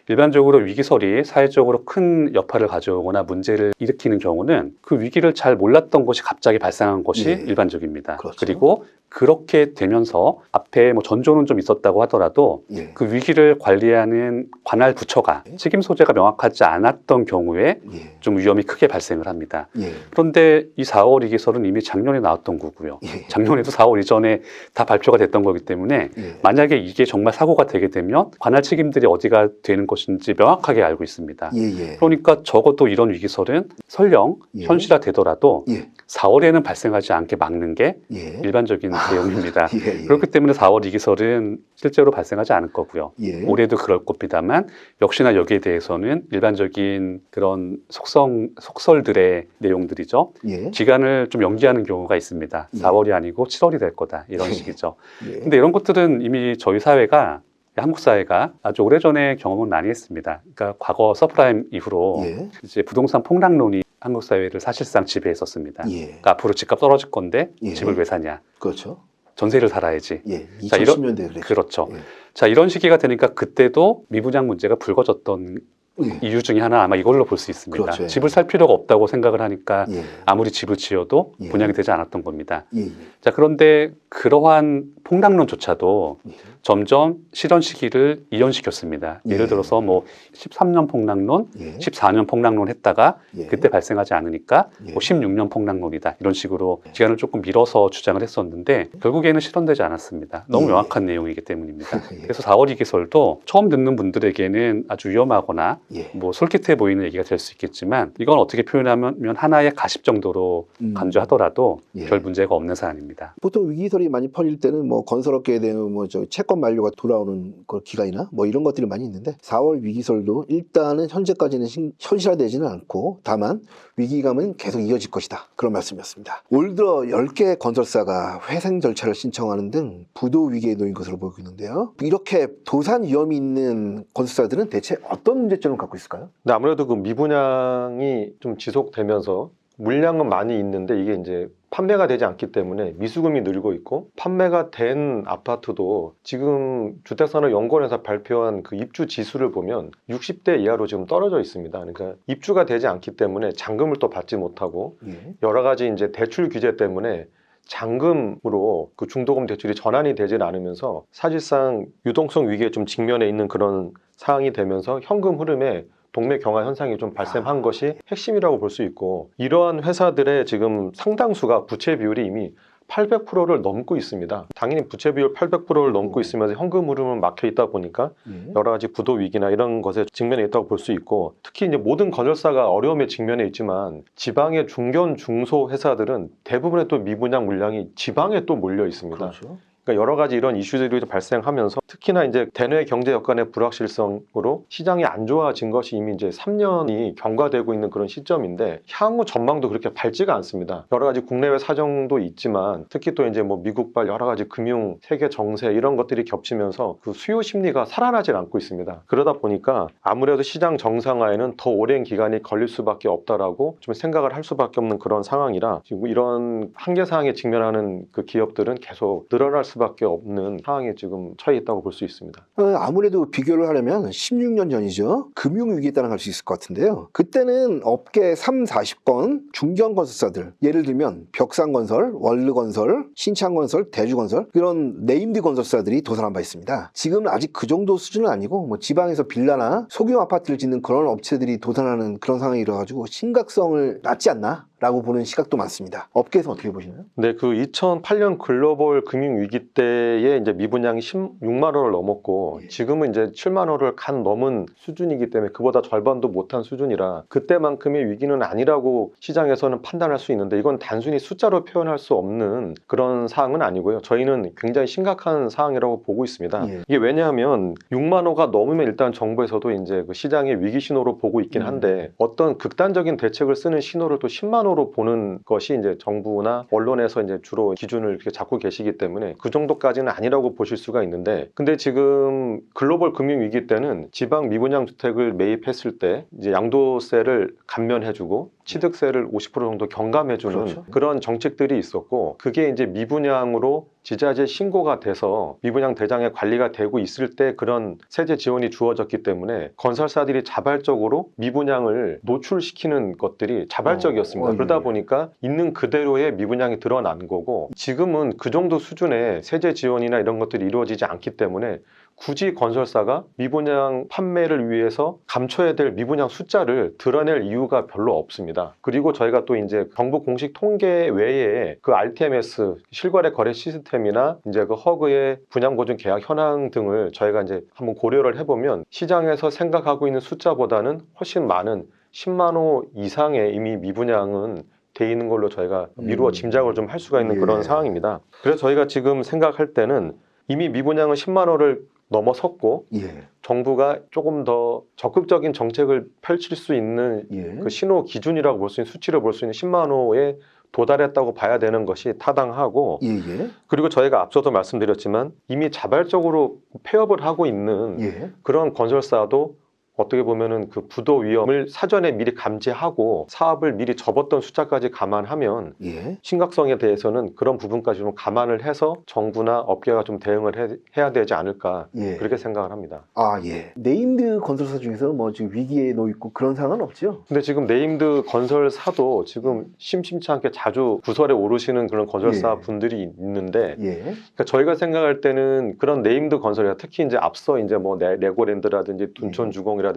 S2: 일반적으로 위기설이 사회적으로 큰 여파를 가져오거나 문제를 일으키는 경우는 그 위기를 잘 몰랐던 것이 갑자기 발생한 것이
S1: 예.
S2: 일반적입니다.
S1: 그렇죠.
S2: 그리고 그렇게 되면서 앞에 뭐 전조는 좀 있었다고 하더라도
S1: 예.
S2: 그 위기를 관리하는 관할 부처가 책임 소재가 명확하지 않았던 경우에
S1: 예.
S2: 좀 위험이 크게 발생을 합니다.
S1: 예.
S2: 그런데 이 4월 위기설은 이미 작년에 나왔던 거고요.
S1: 예.
S2: 작년에도 4월 이전에 다 발표가 됐던 거기 때문에
S1: 예.
S2: 만약에 이게 정말 사고가 되게 되면 관할 책임들이 어디가 되는 것인지 명확하게 알고 있습니다.
S1: 예. 예.
S2: 그러니까 적어도 이런 위기설은 설령
S1: 예.
S2: 현실화되더라도
S1: 예.
S2: 4월에는 발생하지 않게 막는 게
S1: 예.
S2: 일반적인 내용입니다.
S1: 예. 예.
S2: 그렇기 때문에 4월 위기설은 실제로 발생하지 않을 거고요.
S1: 예.
S2: 올해도 그럴 겁니다만 역시나 여기에 대해서는 일반적인 그런 속설들의 내용들이죠.
S1: 예.
S2: 기간을 좀 연기하는 경우가 있습니다.
S1: 예.
S2: 4월이 아니고 7월이 될 거다 이런
S1: 예.
S2: 식이죠.
S1: 예.
S2: 근데 이런 것들은 이미 저희 사회가 한국 사회가 아주 오래전에 경험을 많이 했습니다. 그러니까 과거 서프라임 이후로
S1: 예.
S2: 이제 부동산 폭락론이 한국 사회를 사실상 지배했었습니다.
S1: 예.
S2: 그러니까 앞으로 집값 떨어질 건데
S1: 예.
S2: 집을 왜 사냐?
S1: 그렇죠.
S2: 전세를 살아야지.
S1: 예.
S2: 자, 이런-
S1: 2010년대 그랬죠.
S2: 그렇죠.
S1: 예.
S2: 자, 이런 시기가 되니까 그때도 미분양 문제가 불거졌던
S1: 예.
S2: 이유 중에 하나 아마 이걸로 볼 수 있습니다.
S1: 그렇죠.
S2: 집을 살 필요가 없다고 생각을 하니까
S1: 예.
S2: 아무리 집을 지어도
S1: 예.
S2: 분양이 되지 않았던 겁니다.
S1: 예.
S2: 자, 그런데 그러한 폭락론조차도
S1: 예.
S2: 점점 실현 시기를 이연시켰습니다.
S1: 예.
S2: 예를 들어서 뭐 13년 폭락론,
S1: 예.
S2: 14년 폭락론 했다가
S1: 예.
S2: 그때 발생하지 않으니까
S1: 예.
S2: 뭐 16년 폭락론이다. 이런 식으로 기간을 조금 밀어서 주장을 했었는데 결국에는 실현되지 않았습니다. 너무
S1: 예.
S2: 명확한 내용이기 때문입니다.
S1: 예.
S2: 그래서 4월 위기설도 처음 듣는 분들에게는 아주 위험하거나
S1: 예.
S2: 뭐 솔깃해 보이는 얘기가 될 수 있겠지만 이건 어떻게 표현하면 하나의 가십 정도로 간주하더라도
S1: 예.
S2: 별 문제가 없는 사안입니다.
S1: 보통 위기설이 많이 퍼질 때는 뭐 건설업계에 대한 뭐 저 채권 만료가 돌아오는 그 기간이나 뭐 이런 것들이 많이 있는데 4월 위기설도 일단은 현재까지는 현실화되지는 않고 다만 위기감은 계속 이어질 것이다. 그런 말씀이었습니다. 올 들어 10개 건설사가 회생 절차를 신청하는 등 부도 위기에 놓인 것으로 보이고 있는데요. 이렇게 도산 위험이 있는 건설사들은 대체 어떤 문제점을 갖고 있을까요?
S3: 근데 아무래도 그 미분양이 좀 지속되면서 물량은 많이 있는데 이게 이제 판매가 되지 않기 때문에 미수금이 늘고 있고 판매가 된 아파트도 지금 주택산업연구원에서 발표한 그 입주 지수를 보면 60대 이하로 지금 떨어져 있습니다. 그러니까 입주가 되지 않기 때문에 잔금을 또 받지 못하고
S1: 예.
S3: 여러 가지 이제 대출 규제 때문에 잔금으로 그 중도금 대출이 전환이 되질 않으면서 사실상 유동성 위기에 좀 직면해 있는 그런 상황이 되면서 현금 흐름에 동맥경화 현상이 좀 발생한 것이 핵심이라고 볼 수 있고 이러한 회사들의 지금 상당수가 부채 비율이 이미 800%를 넘고 있습니다. 당연히 부채 비율 800%를 넘고 있으면서 현금 흐름은 막혀 있다 보니까
S1: 예.
S3: 여러 가지 부도 위기나 이런 것에 직면해 있다고 볼 수 있고 특히 이제 모든 건설사가 어려움에 직면해 있지만 지방의 중견 중소 회사들은 대부분의 또 미분양 물량이 지방에 또 몰려 있습니다.
S1: 그렇죠.
S3: 그러니까 여러 가지 이런 이슈들이 발생하면서 특히나 이제 대내 경제 여건의 불확실성으로 시장이 안 좋아진 것이 이미 이제 3년이 경과되고 있는 그런 시점인데 향후 전망도 그렇게 밝지가 않습니다. 여러 가지 국내외 사정도 있지만 특히 또 이제 뭐 미국발 여러 가지 금융 세계 정세 이런 것들이 겹치면서 그 수요 심리가 살아나질 않고 있습니다. 그러다 보니까 아무래도 시장 정상화에는 더 오랜 기간이 걸릴 수밖에 없다라고 좀 생각을 할 수밖에 없는 그런 상황이라 지금 이런 한계 사항에 직면하는 그 기업들은 계속 늘어날 수밖에 없는 상황에 지금 처해 있다고 볼 수 있습니다.
S1: 아무래도 비교를 하려면 16년 전이죠. 금융위기에 따라갈 수 있을 것 같은데요. 그때는 업계 30-40건 중견건설사들, 예를 들면 벽산건설, 월르건설, 신창건설, 대주건설 이런 네임드 건설사들이 도산한 바 있습니다. 지금은 아직 그 정도 수준은 아니고 뭐 지방에서 빌라나 소규모 아파트를 짓는 그런 업체들이 도산하는 그런 상황이라 가지고 심각성을 낮지 않나? 라고 보는 시각도 많습니다. 업계에서 어떻게 보시나요?
S3: 네, 그 2008년 글로벌 금융 위기 때에 이제 미분양이 16만 원을 넘었고 지금은 이제 7만 원을 간 넘은 수준이기 때문에 그보다 절반도 못한 수준이라 그때만큼의 위기는 아니라고 시장에서는 판단할 수 있는데 이건 단순히 숫자로 표현할 수 없는 그런 사항은 아니고요. 저희는 굉장히 심각한 사항이라고 보고 있습니다.
S1: 예.
S3: 이게 왜냐하면 6만 원가 넘으면 일단 정부에서도 이제 그 시장의 위기 신호로 보고 있긴 한데 어떤 극단적인 대책을 쓰는 신호를 또 10만 으로 보는 것이 이제 정부나 언론에서 이제 주로 기준을 이렇게 잡고 계시기 때문에 그 정도까지는 아니라고 보실 수가 있는데 근데 지금 글로벌 금융 위기 때는 지방 미분양 주택을 매입했을 때 이제 양도세를 감면해주고 취득세를 50% 정도 경감해주는
S1: 그렇죠.
S3: 그런 정책들이 있었고 그게 이제 미분양으로 지자체 신고가 돼서 미분양 대장에 관리가 되고 있을 때 그런 세제 지원이 주어졌기 때문에 건설사들이 자발적으로 미분양을 노출시키는 것들이 자발적이었습니다. 그러다 보니까 있는 그대로의 미분양이 드러난 거고 지금은 그 정도 수준의 세제 지원이나 이런 것들이 이루어지지 않기 때문에 굳이 건설사가 미분양 판매를 위해서 감춰야 될 미분양 숫자를 드러낼 이유가 별로 없습니다. 그리고 저희가 또 이제 정부 공식 통계 외에 그 RTMS 실거래 거래 시스템이나 이제 그 허그의 분양 보증 계약 현황 등을 저희가 이제 한번 고려를 해보면 시장에서 생각하고 있는 숫자보다는 훨씬 많은 10만 호 이상의 이미 미분양은 돼 있는 걸로 저희가 미루어 짐작을 좀 할 수가 있는
S1: 예.
S3: 그런 상황입니다. 그래서 저희가 지금 생각할 때는 이미 미분양은 10만 호를 넘어섰고
S1: 예.
S3: 정부가 조금 더 적극적인 정책을 펼칠 수 있는
S1: 예.
S3: 그 신호 기준이라고 볼 수 있는 수치를 볼 수 있는 10만 호에 도달했다고 봐야 되는 것이 타당하고
S1: 예.
S3: 그리고 저희가 앞서도 말씀드렸지만 이미 자발적으로 폐업을 하고 있는
S1: 예.
S3: 그런 건설사도 어떻게 보면은 그 부도 위험을 사전에 미리 감지하고 사업을 미리 접었던 숫자까지 감안하면
S1: 예.
S3: 심각성에 대해서는 그런 부분까지 좀 감안을 해서 정부나 업계가 좀 대응을 해야 되지 않을까
S1: 예.
S3: 그렇게 생각을 합니다.
S1: 아, 예. 네임드 건설사 중에서 뭐 지금 위기에 놓여 있고 그런 상황은 없죠?
S3: 근데 지금 네임드 건설사도 지금 심심치 않게 자주 구설에 오르시는 그런 건설사
S1: 예.
S3: 분들이 있는데
S1: 예.
S3: 그러니까 저희가 생각할 때는 그런 네임드 건설이나 특히 이제 앞서 이제 뭐 레고랜드라든지 둔촌주공이라든지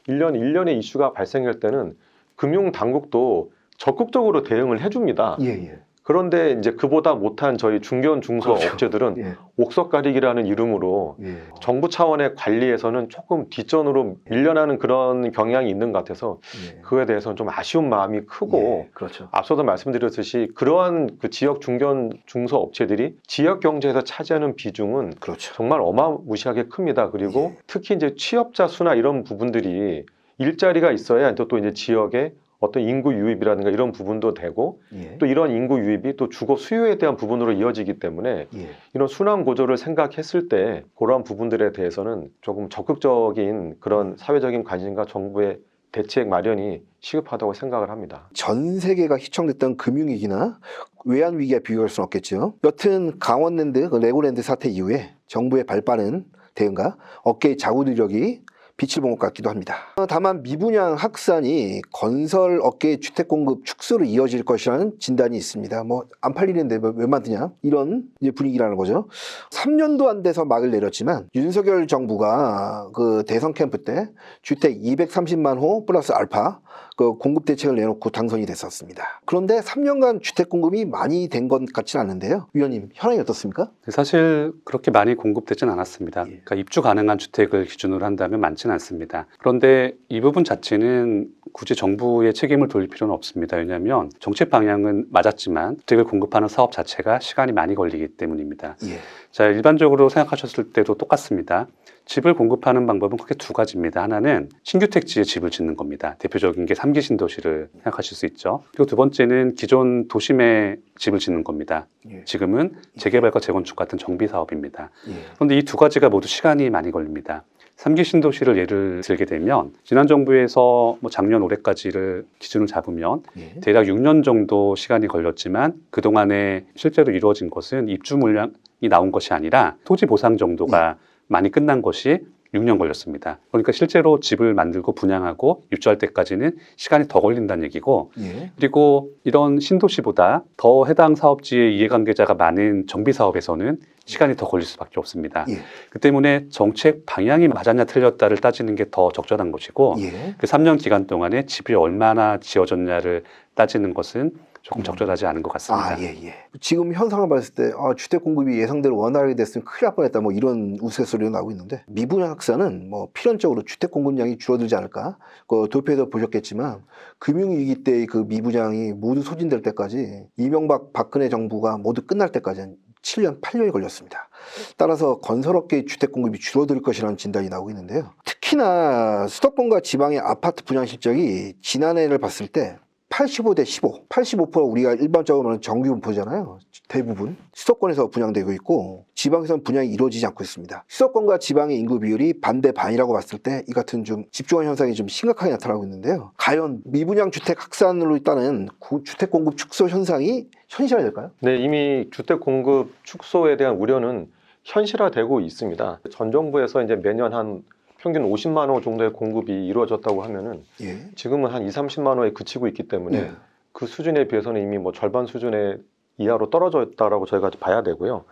S3: 1년에 이슈가 발생할 때는 금융 당국도 적극적으로 대응을 해줍니다.
S1: 예. 예.
S3: 그런데 이제 그보다 못한 저희 중견 중소
S1: 그렇죠.
S3: 업체들은
S1: 예.
S3: 옥석가리기라는 이름으로
S1: 예.
S3: 정부 차원의 관리에서는 조금 뒷전으로 밀려나는 그런 경향이 있는 것 같아서
S1: 예.
S3: 그에 대해서는 좀 아쉬운 마음이 크고
S1: 예. 그렇죠.
S3: 앞서도 말씀드렸듯이 그러한 그 지역 중견 중소 업체들이 지역 경제에서 차지하는 비중은
S1: 그렇죠.
S3: 정말 어마무시하게 큽니다. 그리고
S1: 예.
S3: 특히 이제 취업자 수나 이런 부분들이 일자리가 있어야 또 이제 지역에 어떤 인구 유입이라든가 이런 부분도 되고
S1: 예.
S3: 또 이런 인구 유입이 또 주거 수요에 대한 부분으로 이어지기 때문에
S1: 예.
S3: 이런 순환 구조를 생각했을 때 그러한 부분들에 대해서는 조금 적극적인 그런 사회적인 관심과 정부의 대책 마련이 시급하다고 생각을 합니다.
S1: 전 세계가 휘청됐던 금융위기나 외환위기와 비교할 수는 없겠죠. 여튼 강원랜드, 그 레고랜드 사태 이후에 정부의 발빠른 대응과 업계의 자구노력이 빛을 본 것 같기도 합니다. 다만 미분양 확산이 건설 업계의 주택 공급 축소로 이어질 것이라는 진단이 있습니다. 뭐 안 팔리는데 왜 만드냐 이런 이제 분위기라는 거죠. 3년도 안 돼서 막을 내렸지만 윤석열 정부가 그 대선 캠프 때 주택 230만 호 플러스 알파 그 공급 대책을 내놓고 당선이 됐었습니다. 그런데 3년간 주택 공급이 많이 된 것 같지는 않은데요. 위원님 현황이 어떻습니까?
S2: 사실 그렇게 많이 공급되진 않았습니다.
S1: 예.
S2: 그러니까 입주 가능한 주택을 기준으로 한다면 많지는 않습니다. 그런데 이 부분 자체는 굳이 정부의 책임을 돌릴 필요는 없습니다. 왜냐하면 정책 방향은 맞았지만 주택을 공급하는 사업 자체가 시간이 많이 걸리기 때문입니다.
S1: 예.
S2: 자, 일반적으로 생각하셨을 때도 똑같습니다. 집을 공급하는 방법은 크게 두 가지입니다. 하나는 신규 택지에 집을 짓는 겁니다. 대표적인 게 3기 신도시를 생각하실 수 있죠. 그리고 두 번째는 기존 도심에 집을 짓는 겁니다.
S1: 예.
S2: 지금은 재개발과 재건축 같은 정비 사업입니다.
S1: 예.
S2: 그런데 이 두 가지가 모두 시간이 많이 걸립니다. 3기 신도시를 예를 들게 되면 지난 정부에서 뭐 작년 올해까지를 기준으로 잡으면
S1: 예.
S2: 대략 6년 정도 시간이 걸렸지만 그동안에 실제로 이루어진 것은 입주 물량이 나온 것이 아니라 토지 보상 정도가 많이 끝난 것이 6년 걸렸습니다. 그러니까 실제로 집을 만들고 분양하고 입주할 때까지는 시간이 더 걸린다는 얘기고
S1: 예.
S2: 그리고 이런 신도시보다 더 해당 사업지의 이해관계자가 많은 정비사업에서는 시간이 더 걸릴 수밖에 없습니다.
S1: 예.
S2: 그 때문에 정책 방향이 맞았냐 틀렸다를 따지는 게 더 적절한 것이고
S1: 예.
S2: 그 3년 기간 동안에 집이 얼마나 지어졌냐를 따지는 것은 조금 적절하지 않은 것 같습니다.
S1: 아, 예, 예. 지금 현상을 봤을 때 주택 공급이 예상대로 원활하게 됐으면 큰일 날 뻔했다 뭐 이런 우스갯소리가 나오고 있는데 미분양 확산은 뭐 필연적으로 주택 공급량이 줄어들지 않을까? 그 도표에도 보셨겠지만 금융위기 때의 그 미분양이 모두 소진될 때까지 이명박 박근혜 정부가 모두 끝날 때까지 한 7년, 8년이 걸렸습니다. 따라서 건설업계의 주택 공급이 줄어들 것이라는 진단이 나오고 있는데요. 특히나 수도권과 지방의 아파트 분양 실적이 지난해를 봤을 때 85대 15, 85% 우리가 일반적으로 말하는 정규 분포잖아요. 대부분 수도권에서 분양되고 있고 지방에서는 분양이 이루어지지 않고 있습니다. 수도권과 지방의 인구 비율이 반대 반이라고 봤을 때 이 같은 좀 집중화 현상이 좀 심각하게 나타나고 있는데요. 과연 미분양 주택 확산으로 따른 주택 공급 축소 현상이 현실화될까요?
S3: 네, 이미 주택 공급 축소에 대한 우려는 현실화되고 있습니다. 전 정부에서 이제 매년 한 평균 50만 호 정도의 공급이 이루어졌다고 하면은
S1: 예.
S3: 지금은 한 2, 30만 호에 그치고 있기 때문에
S1: 예.
S3: 그 수준에 비해서는 이미 뭐 절반 수준의 이하로 떨어져 있다라고 저희가 봐야 되고요.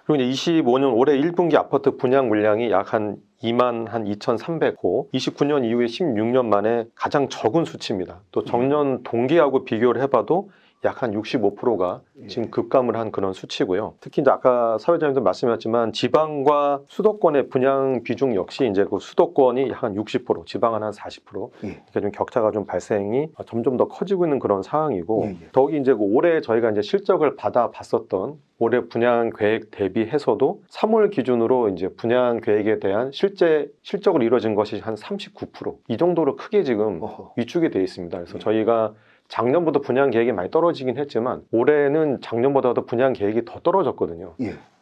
S3: 그리고 이제 25년 올해 1분기 아파트 분양 물량이 약 한 2만 한 2,300호, 29년 이후에 16년 만에 가장 적은 수치입니다. 또 전년 동기하고 비교를 해봐도 약 한 65%가 지금 급감을 한 그런 수치고요. 특히 이제 아까 사회자님도 말씀하셨지만 지방과 수도권의 분양 비중 역시 이제 그 수도권이 약 한 60%, 지방은 한 40%. 그러니까 좀 격차가 좀 발생이 점점 더 커지고 있는 그런 상황이고 더욱이 이제 그 올해 저희가 이제 실적을 받아 봤었던 올해 분양 계획 대비해서도 3월 기준으로 이제 분양 계획에 대한 실제 실적으로 이루어진 것이 한 39%. 이 정도로 크게 지금 위축이 되어 있습니다. 그래서 저희가 작년보다 분양 계획이 많이 떨어지긴 했지만 올해는 작년보다도 분양 계획이 더 떨어졌거든요.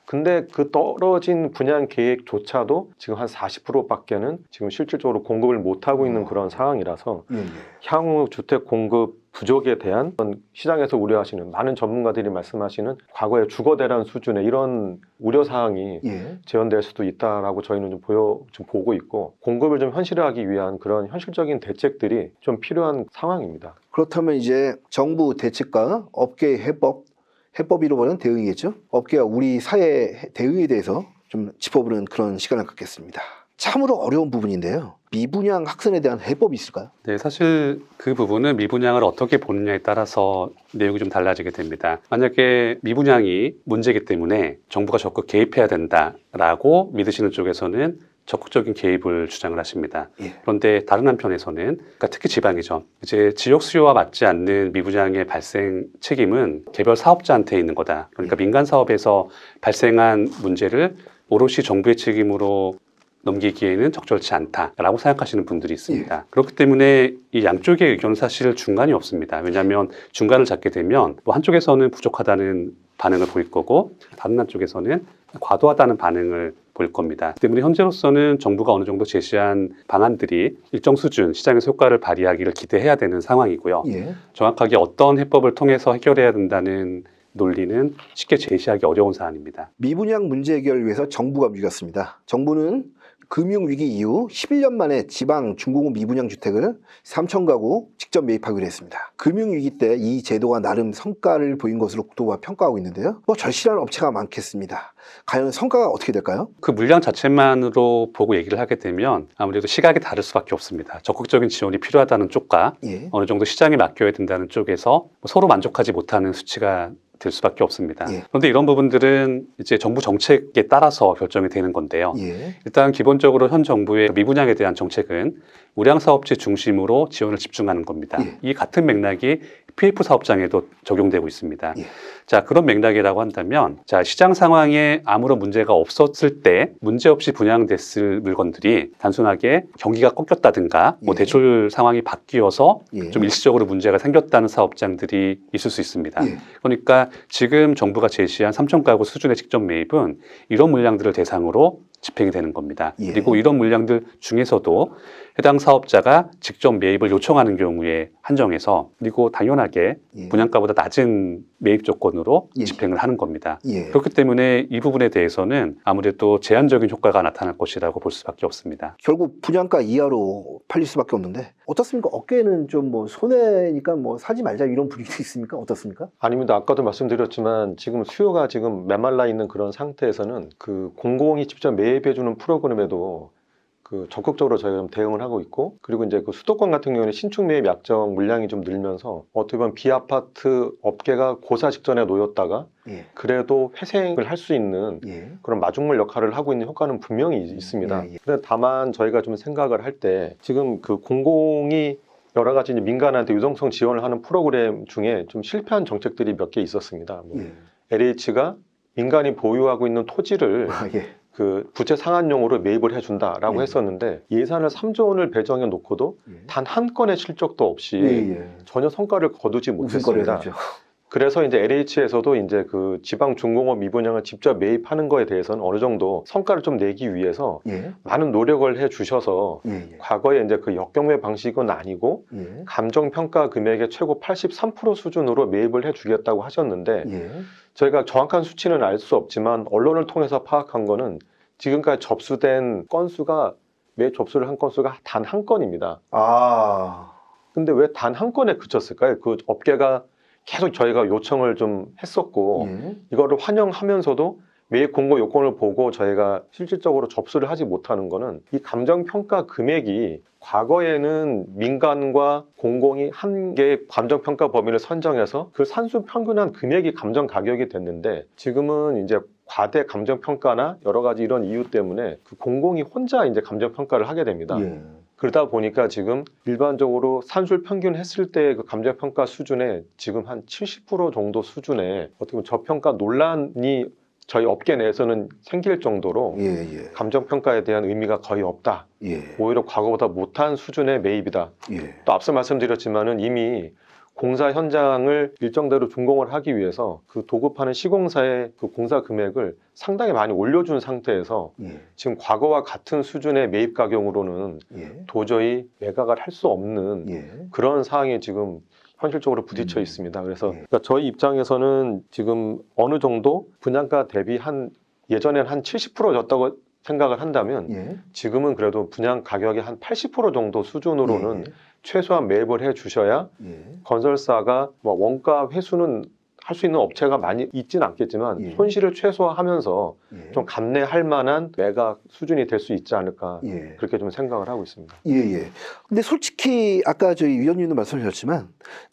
S3: 근데 그 떨어진 분양 계획조차도 지금 한 40%밖에는 지금 실질적으로 공급을 못하고 있는 그런 상황이라서 향후 주택 공급 부족에 대한 시장에서 우려하시는 많은 전문가들이 말씀하시는 과거의 주거 대란 수준의 이런 우려 사항이 재현될 수도 있다라고 저희는 좀 보고 있고 공급을 좀 현실화하기 위한 그런 현실적인 대책들이 좀 필요한 상황입니다.
S1: 그렇다면 이제 정부 대책과 업계의 해법이로 보는 대응이겠죠. 업계와 우리 사회 대응에 대해서 좀 짚어보는 그런 시간을 갖겠습니다. 참으로 어려운 부분인데요. 미분양 확산에 대한 해법이 있을까요?
S2: 네, 사실 그 부분은 미분양을 어떻게 보느냐에 따라서 내용이 좀 달라지게 됩니다. 만약에 미분양이 문제이기 때문에 정부가 적극 개입해야 된다라고 믿으시는 쪽에서는 적극적인 개입을 주장을 하십니다. 그런데 다른 한편에서는 그러니까 특히 지방이죠. 이제 지역 수요와 맞지 않는 미분양의 발생 책임은 개별 사업자한테 있는 거다. 그러니까 민간 사업에서 발생한 문제를 오롯이 정부의 책임으로 넘기기에는 적절치 않다라고 생각하시는 분들이 있습니다. 그렇기 때문에 이 양쪽의 의견은 사실 중간이 없습니다. 왜냐하면 중간을 잡게 되면 뭐 한쪽에서는 부족하다는 반응을 보일 거고 다른 한쪽에서는 과도하다는 반응을 보일 겁니다. 때문에 현재로서는 정부가 어느 정도 제시한 방안들이 일정 수준 시장에서 효과를 발휘하기를 기대해야 되는 상황이고요. 정확하게 어떤 해법을 통해서 해결해야 된다는 논리는 쉽게 제시하기 어려운 사안입니다.
S1: 미분양 문제 해결을 위해서 정부가 움직였습니다. 정부는 금융위기 이후 11년 만에 지방 중공업 미분양 주택을 3,000가구 직접 매입하기로 했습니다. 금융위기 때 이 제도가 나름 성과를 보인 것으로 국토부가 평가하고 있는데요. 절실한 업체가 많겠습니다. 과연 성과가 어떻게 될까요?
S2: 그 물량 자체만으로 보고 얘기를 하게 되면 아무래도 시각이 다를 수밖에 없습니다. 적극적인 지원이 필요하다는 쪽과 어느 정도 시장에 맡겨야 된다는 쪽에서 서로 만족하지 못하는 수치가 될 수밖에 없습니다. 그런데 이런 부분들은 이제 정부 정책에 따라서 결정이 되는 건데요. 일단 기본적으로 현 정부의 미분양에 대한 정책은 우량 사업체 중심으로 지원을 집중하는 겁니다. 이 같은 맥락이 PF 사업장에도 적용되고 있습니다. 자, 그런 맥락이라고 한다면 자, 시장 상황에 아무런 문제가 없었을 때 문제없이 분양됐을 물건들이 단순하게 경기가 꺾였다든가 뭐 대출 상황이 바뀌어서 좀 일시적으로 문제가 생겼다는 사업장들이 있을 수 있습니다. 그러니까 지금 정부가 제시한 3,000가구 수준의 직접 매입은 이런 물량들을 대상으로 집행이 되는 겁니다. 그리고 이런 물량들 중에서도 해당 사업자가 직접 매입을 요청하는 경우에 한정해서 그리고 당연하게 분양가보다 낮은 매입 조건으로 집행을 하는 겁니다. 그렇기 때문에 이 부분에 대해서는 아무래도 제한적인 효과가 나타날 것이라고 볼 수밖에 없습니다.
S1: 결국 분양가 이하로 팔릴 수밖에 없는데 어떻습니까? 업계는 좀 뭐 손해니까 뭐 사지 말자 이런 분위기도 있습니까? 어떻습니까?
S3: 아닙니다. 아까도 말씀드렸지만 지금 수요가 지금 메말라 있는 그런 상태에서는 그 공공이 직접 매입해주는 프로그램에도 그 적극적으로 저희가 좀 대응을 하고 있고 그리고 이제 그 수도권 같은 경우에는 신축 매입 약정 물량이 좀 늘면서 어떻게 보면 비아파트 업계가 고사 직전에 놓였다가 그래도 회생을 할 수 있는 그런 마중물 역할을 하고 있는 효과는 분명히 있습니다. 그런데 다만 저희가 좀 생각을 할 때 지금 그 공공이 여러 가지 이제 민간한테 유동성 지원을 하는 프로그램 중에 좀 실패한 정책들이 몇 개 있었습니다. 뭐 LH가 민간이 보유하고 있는 토지를 그 부채 상환용으로 매입을 해준다라고 했었는데 예산을 3조 원을 배정해 놓고도 단 한 건의 실적도 없이 전혀 성과를 거두지 못했습니다. 그래서 이제 LH에서도 이제 그 지방 중공업 미분양을 직접 매입하는 거에 대해서는 어느 정도 성과를 좀 내기 위해서 많은 노력을 해 주셔서 과거에 이제 그 역경매 방식은 아니고 감정 평가 금액의 최고 83% 수준으로 매입을 해 주겠다고 하셨는데 저희가 정확한 수치는 알 수 없지만 언론을 통해서 파악한 거는 지금까지 접수된 건수가 매입 접수를 한 건수가 단 한 건입니다. 근데 왜 단 한 건에 그쳤을까요? 그 업계가 계속 저희가 요청을 좀 했었고 이거를 환영하면서도 매입 공고 요건을 보고 저희가 실질적으로 접수를 하지 못하는 거는 이 감정평가 금액이 과거에는 민간과 공공이 한 개의 감정평가 범위를 선정해서 그 산수 평균한 금액이 감정 가격이 됐는데 지금은 이제 과대 감정평가나 여러 가지 이런 이유 때문에 그 공공이 혼자 이제 감정평가를 하게 됩니다.
S1: 예.
S3: 그러다 보니까 지금 일반적으로 산술 평균 했을 때 그 감정평가 수준에 지금 한 70% 정도 수준의 어떻게 보면 저평가 논란이 저희 업계 내에서는 생길 정도로
S1: 예.
S3: 감정평가에 대한 의미가 거의 없다.
S1: 예.
S3: 오히려 과거보다 못한 수준의 매입이다.
S1: 예.
S3: 또 앞서 말씀드렸지만은 이미 공사 현장을 일정대로 준공을 하기 위해서 그 도급하는 시공사의 그 공사 금액을 상당히 많이 올려준 상태에서
S1: 예.
S3: 지금 과거와 같은 수준의 매입 가격으로는
S1: 예.
S3: 도저히 매각을 할 수 없는
S1: 예.
S3: 그런 상황이 지금 현실적으로 부딪혀 있습니다. 그래서
S1: 예.
S3: 그러니까 저희 입장에서는 지금 어느 정도 분양가 대비 예전엔 한 70% 줬다고 생각을 한다면
S1: 예.
S3: 지금은 그래도 분양 가격의 한 80% 정도 수준으로는
S1: 예.
S3: 최소한 매입을 해 주셔야
S1: 예.
S3: 건설사가 뭐 원가 회수는 할 수 있는 업체가 많이 있지는 않겠지만
S1: 예.
S3: 손실을 최소화하면서
S1: 예.
S3: 좀 감내할 만한 매각 수준이 될 수 있지 않을까
S1: 예.
S3: 그렇게 좀 생각을 하고 있습니다.
S1: 예. 근데 솔직히 아까 저희 위원님도 말씀하셨지만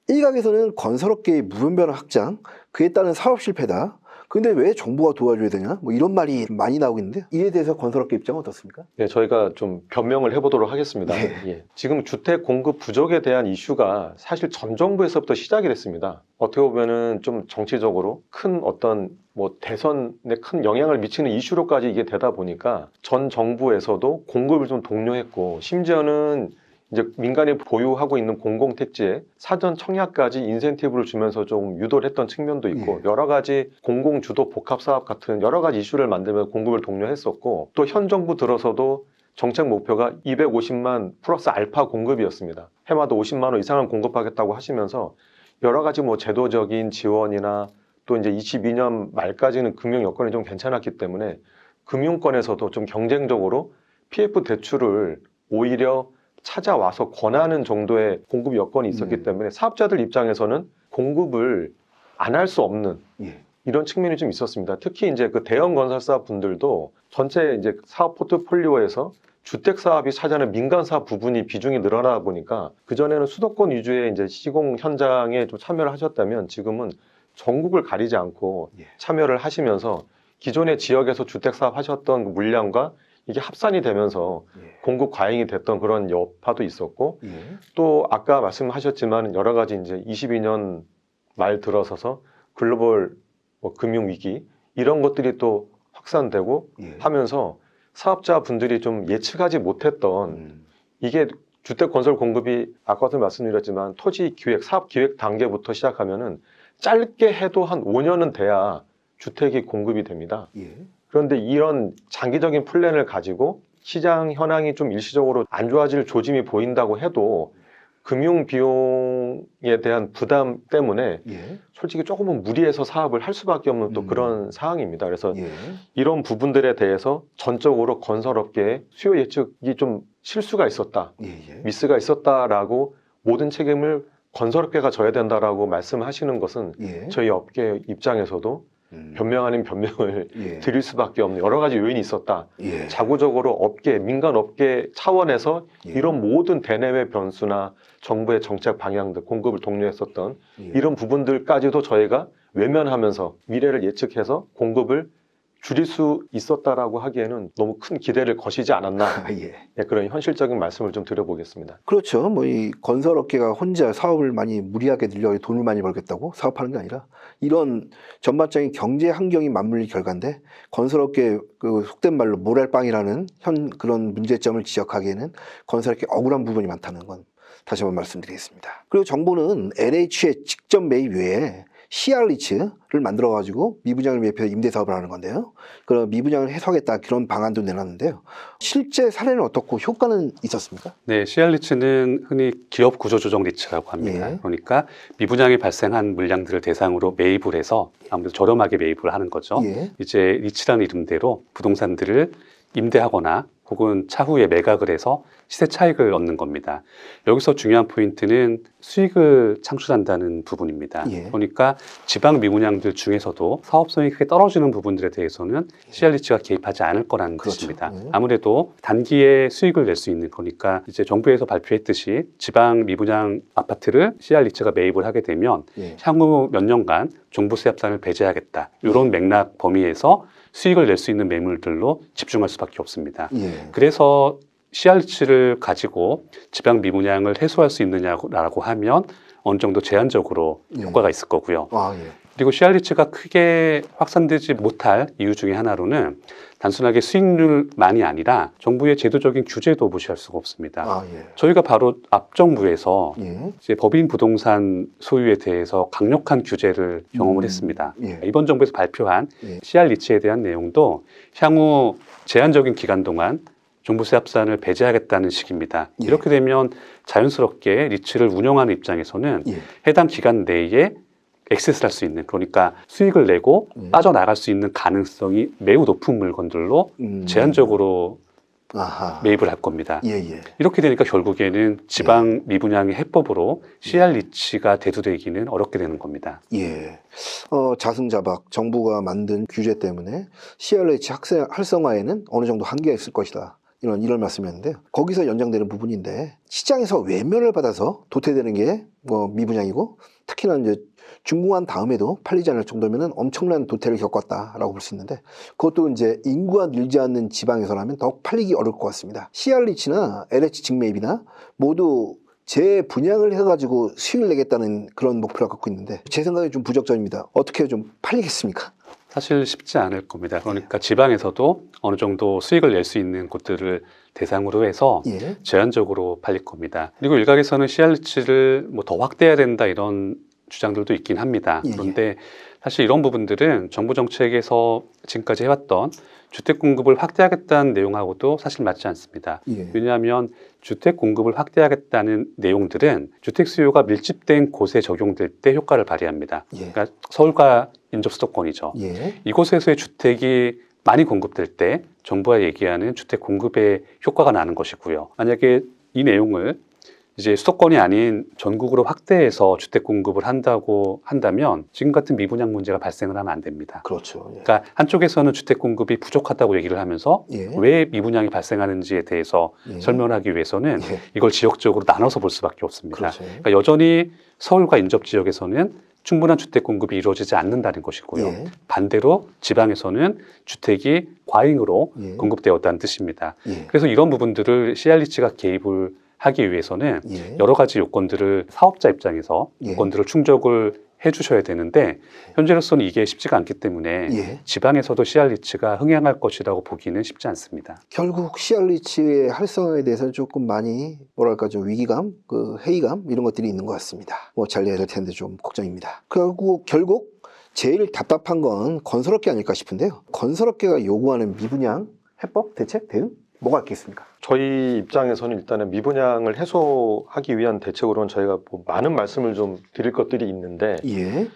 S1: 일각에서는 건설업계의 무분별한 확장, 그에 따른 사업 실패다. 근데 왜 정부가 도와줘야 되냐? 뭐 이런 말이 많이 나오고 있는데 이에 대해서 건설업계 입장은 어떻습니까?
S3: 네, 저희가 좀 변명을 해보도록 하겠습니다.
S1: 예.
S3: 예. 지금 주택 공급 부족에 대한 이슈가 사실 전 정부에서부터 시작이 됐습니다. 어떻게 보면은 좀 정치적으로 큰 어떤 뭐 대선에 큰 영향을 미치는 이슈로까지 이게 되다 보니까 전 정부에서도 공급을 좀 독려했고 심지어는 이제 민간이 보유하고 있는 공공택지에 사전 청약까지 인센티브를 주면서 좀 유도를 했던 측면도 있고 여러 가지 공공주도 복합사업 같은 여러 가지 이슈를 만들면서 공급을 독려했었고 또 현 정부 들어서도 정책 목표가 250만 플러스 알파 공급이었습니다. 해마다 50만 원 이상을 공급하겠다고 하시면서 여러 가지 뭐 제도적인 지원이나 또 이제 22년 말까지는 금융 여건이 좀 괜찮았기 때문에 금융권에서도 좀 경쟁적으로 PF 대출을 오히려 찾아와서 권하는 정도의 공급 여건이 있었기 때문에 사업자들 입장에서는 공급을 안 할 수 없는
S1: 예.
S3: 이런 측면이 좀 있었습니다. 특히 이제 그 대형 건설사 분들도 전체 이제 사업 포트폴리오에서 주택 사업이 차지하는 민간 사업 부분이 비중이 늘어나다 보니까 그전에는 수도권 위주의 이제 시공 현장에 좀 참여를 하셨다면 지금은 전국을 가리지 않고
S1: 예.
S3: 참여를 하시면서 기존의 지역에서 주택 사업 하셨던 그 물량과 이게 합산이 되면서
S1: 예.
S3: 공급 과잉이 됐던 그런 여파도 있었고
S1: 예.
S3: 또 아까 말씀하셨지만 여러 가지 이제 22년 말 들어서서 글로벌 뭐 금융 위기 이런 것들이 또 확산되고
S1: 예.
S3: 하면서 사업자분들이 좀 예측하지 못했던 이게 주택 건설 공급이 아까도 말씀드렸지만 토지 기획, 사업 기획 단계부터 시작하면은 짧게 해도 한 5년은 돼야 주택이 공급이 됩니다.
S1: 예.
S3: 그런데 이런 장기적인 플랜을 가지고 시장 현황이 좀 일시적으로 안 좋아질 조짐이 보인다고 해도 금융 비용에 대한 부담 때문에
S1: 예.
S3: 솔직히 조금은 무리해서 사업을 할 수밖에 없는 또 그런 상황입니다. 그래서
S1: 예.
S3: 이런 부분들에 대해서 전적으로 건설업계의 수요 예측이 좀 실수가 있었다,
S1: 예.
S3: 미스가 있었다라고 모든 책임을 건설업계가 져야 된다라고 말씀하시는 것은
S1: 예.
S3: 저희 업계 입장에서도 변명 아닌 변명을
S1: 예.
S3: 드릴 수밖에 없는 여러 가지 요인이 있었다.
S1: 예.
S3: 자구적으로 업계, 민간 업계 차원에서
S1: 예.
S3: 이런 모든 대내외 변수나 정부의 정책 방향들, 공급을 독려했었던
S1: 예.
S3: 이런 부분들까지도 저희가 외면하면서 미래를 예측해서 공급을 줄일 수 있었다라고 하기에는 너무 큰 기대를 거시지 않았나.
S1: 예.
S3: 네, 그런 현실적인 말씀을 좀 드려보겠습니다.
S1: 그렇죠. 뭐 이 건설업계가 혼자 사업을 많이 무리하게 늘려 돈을 많이 벌겠다고 사업하는 게 아니라 이런 전반적인 경제 환경이 맞물린 결과인데 건설업계 그 속된 말로 모랄빵이라는 그런 문제점을 지적하기에는 건설업계 억울한 부분이 많다는 건 다시 한번 말씀드리겠습니다. 그리고 정부는 LH의 직접 매입 외에 CR리츠를 만들어가지고 미분양을 매입해서 임대사업을 하는 건데요. 그럼 미분양을 해소하겠다 그런 방안도 내놨는데요. 실제 사례는 어떻고 효과는 있었습니까?
S2: 네, CR리츠는 흔히 기업 구조조정 리츠라고 합니다.
S1: 예.
S2: 그러니까 미분양이 발생한 물량들을 대상으로 매입을 해서 아무래도 저렴하게 매입을 하는 거죠.
S1: 예.
S2: 이제 리츠라는 이름대로 부동산들을 임대하거나 혹은 차후에 매각을 해서 시세 차익을 얻는 겁니다. 여기서 중요한 포인트는 수익을 창출한다는 부분입니다.
S1: 예.
S2: 그러니까 지방 미분양들 중에서도 사업성이 크게 떨어지는 부분들에 대해서는 CR리츠가 개입하지 않을 거라는
S1: 그렇죠.
S2: 뜻입니다.
S1: 예.
S2: 아무래도 단기에 수익을 낼 수 있는 거니까 이제 정부에서 발표했듯이 지방 미분양 아파트를 CR리츠가 매입을 하게 되면
S1: 예.
S2: 향후 몇 년간 종부세 합산을 배제하겠다. 이런 맥락 범위에서 수익을 낼 수 있는 매물들로 집중할 수밖에 없습니다.
S1: 예.
S2: 그래서 CR리츠를 가지고 지방 미분양을 해소할 수 있느냐라고 하면 어느 정도 제한적으로
S1: 예.
S2: 효과가 있을 거고요.
S1: 아, 예.
S2: 그리고 CR리츠가 크게 확산되지 못할 이유 중에 하나로는 단순하게 수익률만이 아니라 정부의 제도적인 규제도 무시할 수가 없습니다.
S1: 아, 예.
S2: 저희가 바로 앞정부에서
S1: 예.
S2: 이제 법인 부동산 소유에 대해서 강력한 규제를 경험을 했습니다.
S1: 예.
S2: 이번 정부에서 발표한
S1: 예.
S2: CR리츠에 대한 내용도 향후 제한적인 기간 동안 종부세 합산을 배제하겠다는 식입니다.
S1: 예.
S2: 이렇게 되면 자연스럽게 리츠를 운영하는 입장에서는
S1: 예.
S2: 해당 기간 내에 액세스를 할 수 있는, 그러니까 수익을 내고 빠져나갈 수 있는 가능성이 매우 높은 물건들로 제한적으로
S1: 아하.
S2: 매입을 할 겁니다.
S1: 예, 예.
S2: 이렇게 되니까 결국에는 지방 미분양의 해법으로 CR리츠가 대두되기는 어렵게 되는 겁니다.
S1: 예. 자승자박 정부가 만든 규제 때문에 CRH 활성화에는 어느 정도 한계가 있을 것이다. 이런 말씀이었는데요. 거기서 연장되는 부분인데 시장에서 외면을 받아서 도태되는 게 뭐 미분양이고 특히나 이제 준공한 다음에도 팔리지 않을 정도면은 엄청난 도태를 겪었다라고 볼 수 있는데 그것도 이제 인구가 늘지 않는 지방에서라면 더욱 팔리기 어려울 것 같습니다. CR리츠나 LH 직매입이나 모두 재분양을 해가지고 수익을 내겠다는 그런 목표를 갖고 있는데 제 생각에 좀 부적절입니다. 어떻게 좀 팔리겠습니까?
S2: 사실 쉽지 않을 겁니다. 그러니까 지방에서도 어느 정도 수익을 낼 수 있는 곳들을 대상으로 해서
S1: 예.
S2: 제한적으로 팔릴 겁니다. 그리고 일각에서는 CR리츠를 뭐 더 확대해야 된다 이런 주장들도 있긴 합니다.
S1: 예, 예.
S2: 그런데 사실 이런 부분들은 정부 정책에서 지금까지 해왔던 주택 공급을 확대하겠다는 내용하고도 사실 맞지 않습니다.
S1: 예.
S2: 왜냐하면 주택 공급을 확대하겠다는 내용들은 주택 수요가 밀집된 곳에 적용될 때 효과를 발휘합니다.
S1: 예.
S2: 그러니까 서울과 인접 수도권이죠.
S1: 예.
S2: 이곳에서의 주택이 많이 공급될 때 정부가 얘기하는 주택 공급에 효과가 나는 것이고요. 만약에 이 내용을 이제 수도권이 아닌 전국으로 확대해서 주택 공급을 한다고 한다면 지금 같은 미분양 문제가 발생을 하면 안 됩니다.
S1: 그렇죠. 예.
S2: 그러니까 한쪽에서는 주택 공급이 부족하다고 얘기를 하면서
S1: 예.
S2: 왜 미분양이 발생하는지에 대해서
S1: 예.
S2: 설명하기 위해서는
S1: 예.
S2: 이걸 지역적으로 나눠서 볼 수밖에 없습니다.
S1: 그렇죠.
S2: 그러니까 여전히 서울과 인접 지역에서는 충분한 주택 공급이 이루어지지 않는다는 것이고요.
S1: 예.
S2: 반대로 지방에서는 주택이 과잉으로
S1: 예.
S2: 공급되었다는 뜻입니다.
S1: 예.
S2: 그래서 이런 부분들을 CR리츠가 개입을 하기 위해서는
S1: 예.
S2: 여러 가지 요건들을 사업자 입장에서
S1: 예.
S2: 요건들을 충족을 해주셔야 되는데 현재로서는 이게 쉽지가 않기 때문에
S1: 예.
S2: 지방에서도 CR리츠가 흥행할 것이라고 보기는 쉽지 않습니다.
S1: 결국 CR리츠의 활성화에 대해서는 조금 많이 뭐랄까 좀 위기감, 그 회의감 이런 것들이 있는 것 같습니다. 뭐 잘 해야 될 텐데 좀 걱정입니다. 결국 제일 답답한 건 건설업계 아닐까 싶은데요. 건설업계가 요구하는 미분양 해법, 대책, 대응 뭐가 있겠습니까?
S3: 저희 입장에서는 일단은 미분양을 해소하기 위한 대책으로는 저희가 뭐 많은 말씀을 좀 드릴 것들이 있는데
S1: 예.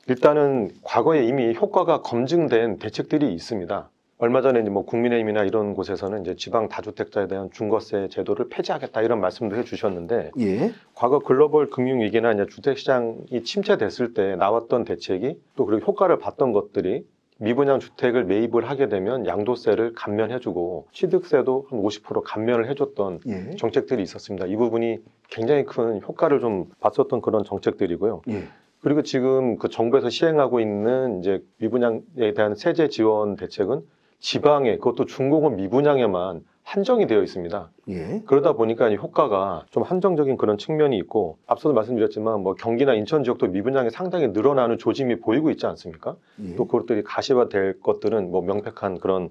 S3: 일단은 과거에 이미 효과가 검증된 대책들이 있습니다. 얼마 전에 이제 뭐 국민의힘이나 이런 곳에서는 이제 지방 다주택자에 대한 중과세 제도를 폐지하겠다 이런 말씀도 해주셨는데
S1: 예.
S3: 과거 글로벌 금융위기나 이제 주택시장이 침체됐을 때 나왔던 대책이 또 그리고 효과를 봤던 것들이 미분양 주택을 매입을 하게 되면 양도세를 감면해주고 취득세도 한 50% 감면을 해줬던
S1: 예.
S3: 정책들이 있었습니다. 이 부분이 굉장히 큰 효과를 좀 봤었던 그런 정책들이고요.
S1: 예.
S3: 그리고 지금 그 정부에서 시행하고 있는 이제 미분양에 대한 세제 지원 대책은 지방에 그것도 중공업 미분양에만 한정이 되어 있습니다.
S1: 예.
S3: 그러다 보니까 이 효과가 좀 한정적인 그런 측면이 있고 앞서도 말씀드렸지만 뭐 경기나 인천 지역도 미분양이 상당히 늘어나는 조짐이 보이고 있지 않습니까?
S1: 예.
S3: 또 그것들이 가시화될 것들은 뭐 명백한 그런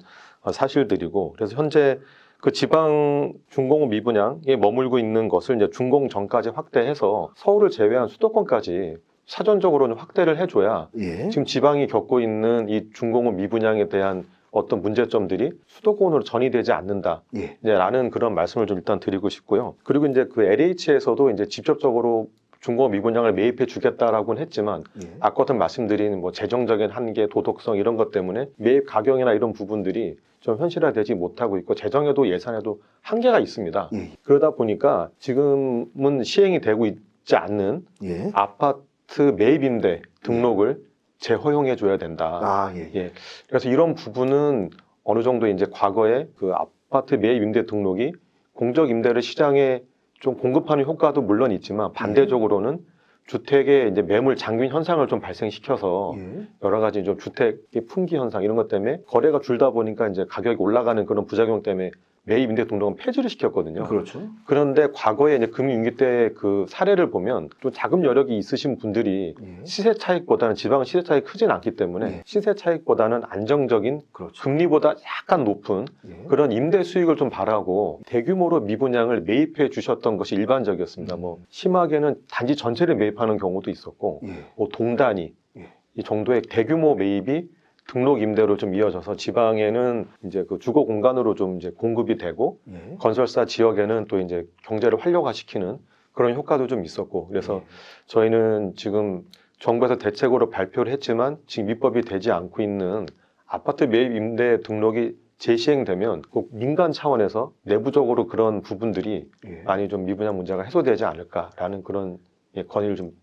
S3: 사실들이고 그래서 현재 그 지방 중공업 미분양에 머물고 있는 것을 이제 준공전까지 확대해서 서울을 제외한 수도권까지 사전적으로는 확대를 해줘야
S1: 예.
S3: 지금 지방이 겪고 있는 이 준공업 미분양에 대한 어떤 문제점들이 수도권으로 전이되지 않는다.
S1: 예.
S3: 라는 그런 말씀을 좀 일단 드리고 싶고요. 그리고 이제 그 LH에서도 이제 직접적으로 중공업 미분양을 매입해 주겠다라고는 했지만
S1: 예.
S3: 아까도 말씀드린 뭐 재정적인 한계, 도덕성 이런 것 때문에 매입 가격이나 이런 부분들이 좀 현실화되지 못하고 있고 재정에도 예산에도 한계가 있습니다.
S1: 예.
S3: 그러다 보니까 지금은 시행이 되고 있지 않는
S1: 예.
S3: 아파트 매입 임대 등록을 재허용해 줘야 된다.
S1: 아, 예.
S3: 예. 그래서 이런 부분은 어느 정도 이제 과거에 그 아파트 매입 임대 등록이 공적 임대를 시장에 좀 공급하는 효과도 물론 있지만 반대적으로는 주택의 이제 매물 장균 현상을 좀 발생시켜서
S1: 예.
S3: 여러 가지 좀 주택의 품귀 현상 이런 것 때문에 거래가 줄다 보니까 이제 가격이 올라가는 그런 부작용 때문에 매입 임대 등록은 폐지를 시켰거든요.
S1: 그렇죠.
S3: 그런데 과거에 이제 금융위기 때 그 사례를 보면 좀 자금 여력이 있으신 분들이
S1: 예.
S3: 시세 차익보다는 지방은 시세 차익이 크진 않기 때문에
S1: 예.
S3: 시세 차익보다는 안정적인
S1: 그렇죠.
S3: 금리보다 약간 높은
S1: 예.
S3: 그런 임대 수익을 좀 바라고 대규모로 미분양을 매입해 주셨던 것이 일반적이었습니다. 뭐 심하게는 단지 전체를 매입하는 경우도 있었고
S1: 예.
S3: 뭐 동단위
S1: 예.
S3: 이 정도의 대규모 매입이 등록 임대로 좀 이어져서 지방에는 이제 그 주거 공간으로 좀 이제 공급이 되고
S1: 예.
S3: 건설사 지역에는 또 이제 경제를 활력화시키는 그런 효과도 좀 있었고 그래서
S1: 예.
S3: 저희는 지금 정부에서 대책으로 발표를 했지만 지금 입법이 되지 않고 있는 아파트 매입 임대 등록이 재시행되면 꼭 민간 차원에서 내부적으로 그런 부분들이
S1: 예.
S3: 많이 좀 미분양 문제가 해소되지 않을까라는 그런 건의를 좀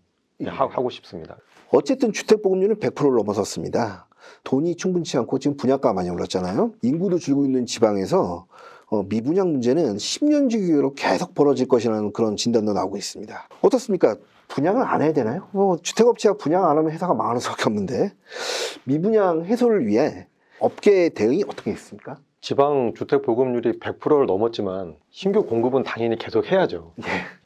S1: 예.
S3: 하고 싶습니다.
S1: 어쨌든 주택보급률은 100%를 넘어섰습니다. 돈이 충분치 않고 지금 분양가가 많이 올랐잖아요. 인구도 줄고 있는 지방에서 미분양 문제는 10년 주기로 계속 벌어질 것이라는 그런 진단도 나오고 있습니다. 어떻습니까? 분양을 안 해야 되나요? 주택업체가 분양 안 하면 회사가 망하는 수밖에 없는데 미분양 해소를 위해 업계 대응이 어떻게 있습니까?
S3: 지방 주택 보급률이 100%를 넘었지만 신규 공급은 당연히 계속 해야죠.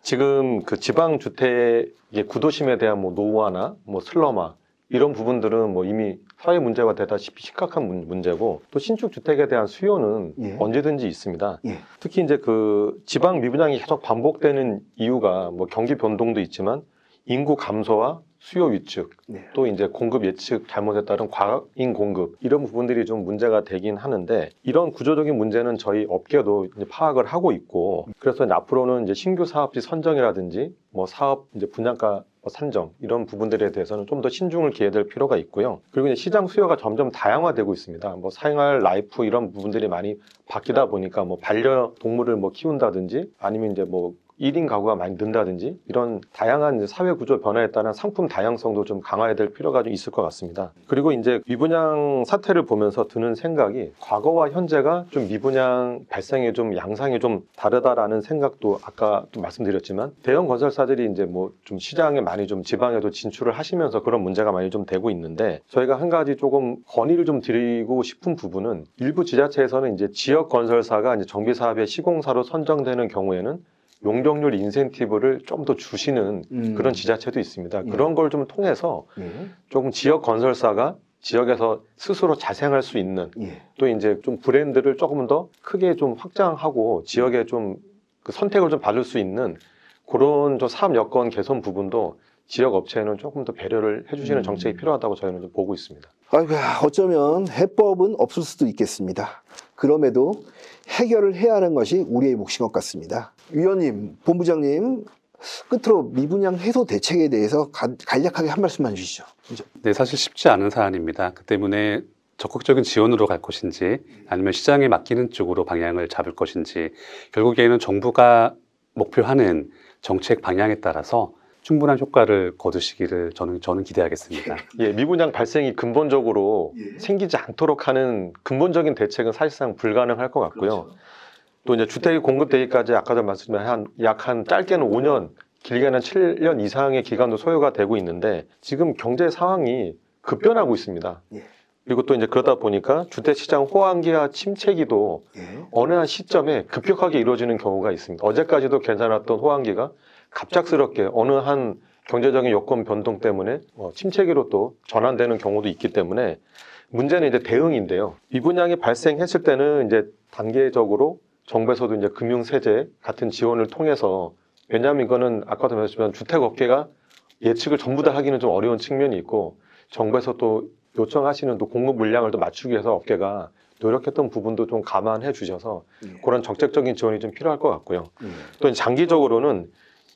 S3: 지금 그 지방 주택의 구도심에 대한 뭐 노후화나 뭐 슬럼화 이런 부분들은 뭐 이미 사회 문제가 되다시피 심각한 문제고 또 신축 주택에 대한 수요는
S1: 예.
S3: 언제든지 있습니다.
S1: 예.
S3: 특히 이제 그 지방 미분양이 계속 반복되는 이유가 뭐 경기 변동도 있지만 인구 감소와 수요 위축
S1: 네.
S3: 또 이제 공급 예측 잘못에 따른 과잉 공급 이런 부분들이 좀 문제가 되긴 하는데 이런 구조적인 문제는 저희 업계도 이제 파악을 하고 있고 그래서 이제 앞으로는 이제 신규 사업지 선정이라든지 뭐 사업 이제 분양가 산정 이런 부분들에 대해서는 좀 더 신중을 기해야 될 필요가 있고요. 그리고 이제 시장 수요가 점점 다양화되고 있습니다. 뭐 생활 라이프 이런 부분들이 많이 바뀌다 보니까 뭐 반려동물을 뭐 키운다든지 아니면 이제 뭐 1인 가구가 많이 는다든지 이런 다양한 사회 구조 변화에 따른 상품 다양성도 좀 강화해야 될 필요가 좀 있을 것 같습니다. 그리고 이제 미분양 사태를 보면서 드는 생각이 과거와 현재가 좀 미분양 발생의 좀 양상이 좀 다르다라는 생각도 아까 또 말씀드렸지만 대형 건설사들이 이제 뭐 좀 시장에 많이 좀 지방에도 진출을 하시면서 그런 문제가 많이 좀 되고 있는데 저희가 한 가지 조금 건의를 좀 드리고 싶은 부분은 일부 지자체에서는 이제 지역 건설사가 이제 정비 사업의 시공사로 선정되는 경우에는 용적률 인센티브를 좀 더 주시는 그런 지자체도 있습니다.
S1: 예.
S3: 그런 걸 좀 통해서
S1: 예.
S3: 조금 지역 건설사가 지역에서 스스로 자생할 수 있는
S1: 예.
S3: 또 이제 좀 브랜드를 조금 더 크게 좀 확장하고 지역에 좀 그 선택을 좀 받을 수 있는 그런 좀 사업 여건 개선 부분도 지역 업체에는 조금 더 배려를 해주시는 정책이 필요하다고 저희는 좀 보고 있습니다.
S1: 아이고야, 어쩌면 해법은 없을 수도 있겠습니다. 그럼에도 해결을 해야 하는 것이 우리의 몫인 것 같습니다. 위원님, 본부장님, 끝으로 미분양 해소 대책에 대해서 간략하게 한 말씀만 주시죠.
S2: 네, 사실 쉽지 않은 사안입니다. 그 때문에 적극적인 지원으로 갈 것인지 아니면 시장에 맡기는 쪽으로 방향을 잡을 것인지 결국에는 정부가 목표하는 정책 방향에 따라서 충분한 효과를 거두시기를 저는 기대하겠습니다.
S3: 예, 미분양 발생이 근본적으로
S1: 예.
S3: 생기지 않도록 하는 근본적인 대책은 사실상 불가능할 것 같고요. 또 이제 주택이 공급되기까지 아까도 말씀드린 한 짧게는 5년, 길게는 7년 이상의 기간도 소요가 되고 있는데 지금 경제 상황이 급변하고 있습니다.
S1: 예.
S3: 그리고 또 이제 그러다 보니까 주택시장 호황기와 침체기도
S1: 예.
S3: 어느 한 시점에 급격하게 이루어지는 경우가 있습니다. 어제까지도 괜찮았던 호황기가 갑작스럽게 어느 한 경제적인 여건 변동 때문에 침체기로 또 전환되는 경우도 있기 때문에 문제는 이제 대응인데요. 미분양이 발생했을 때는 이제 단계적으로 정부에서도 이제 금융세제 같은 지원을 통해서 왜냐하면 이거는 아까도 말씀드렸지만 주택업계가 예측을 전부 다 하기는 좀 어려운 측면이 있고 정부에서 또 요청하시는 또 공급 물량을 또 맞추기 위해서 업계가 노력했던 부분도 좀 감안해 주셔서 그런 정책적인 지원이 좀 필요할 것 같고요. 또 장기적으로는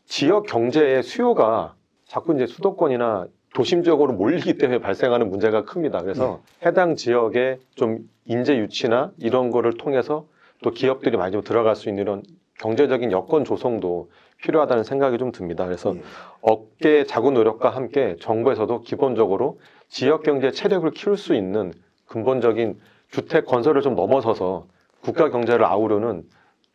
S3: 지역 경제의 수요가 자꾸 이제 수도권이나 도심적으로 몰리기 때문에 발생하는 문제가 큽니다. 그래서 해당 지역에 좀 인재 유치나 이런 거를 통해서 또 기업들이 많이 좀 들어갈 수 있는 이런 경제적인 여건 조성도 필요하다는 생각이 좀 듭니다. 그래서 업계 자구 노력과 함께 정부에서도 기본적으로 지역 경제 체력을 키울 수 있는 근본적인 주택 건설을 좀 넘어서서 국가 경제를 아우르는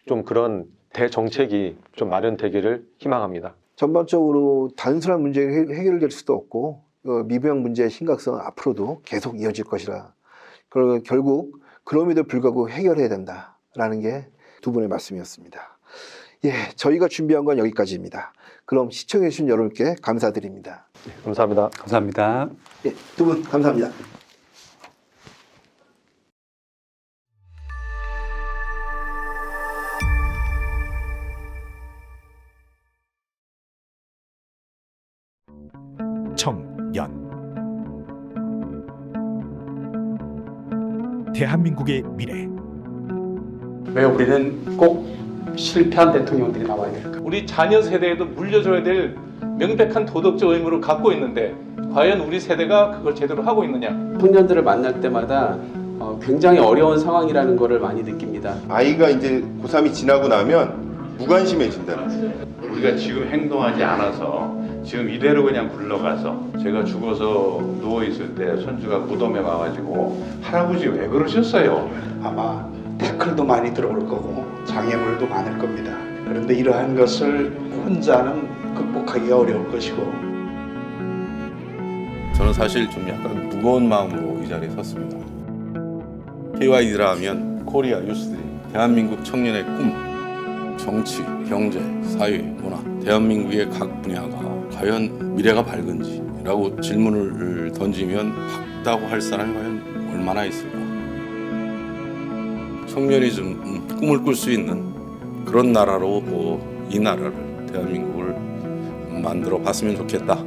S3: 좀 그런 대정책이 좀 마련되기를 희망합니다.
S1: 전반적으로 단순한 문제가 해결될 수도 없고 미부양 문제의 심각성은 앞으로도 계속 이어질 것이라 그리고 결국 그럼에도 불구하고 해결해야 된다라는 게 두 분의 말씀이었습니다. 예, 저희가 준비한 건 여기까지입니다. 그럼 시청해주신 여러분께 감사드립니다.
S3: 감사합니다.
S2: 감사합니다.
S1: 예, 두 분 감사합니다.
S4: 청년 대한민국의 미래
S5: 왜 우리는 꼭 실패한 대통령들이 나와야 될까?
S6: 우리 자녀 세대에도 물려줘야 될 명백한 도덕적 의무를 갖고 있는데 과연 우리 세대가 그걸 제대로 하고 있느냐?
S5: 청년들을 만날 때마다 굉장히 어려운 상황이라는 것을 많이 느낍니다.
S7: 아이가 이제 고3이 지나고 나면 무관심해진다는 거예요.
S8: 우리가 지금 행동하지 않아서 지금 이대로 그냥 굴러가서 제가 죽어서 누워있을 때 손주가 무덤에 와가지고 할아버지 왜 그러셨어요?
S9: 아마 태클도 많이 들어올 거고 장애물도 많을 겁니다. 그런데 이러한 것을 혼자는 극복하기가 어려울 것이고
S7: 저는 사실 좀 약간 무거운 마음으로 이 자리에 섰습니다. KYD라 하면 코리아 유스드림, 대한민국 청년의 꿈, 정치, 경제, 사회, 문화, 대한민국의 각 분야가 과연 미래가 밝은지라고 질문을 던지면 밝다고 할 사람이 과연 얼마나 있을까? 청년이 좀 꿈을 꿀 수 있는 그런 나라로 이 나라를 대한민국을 만들어 봤으면 좋겠다.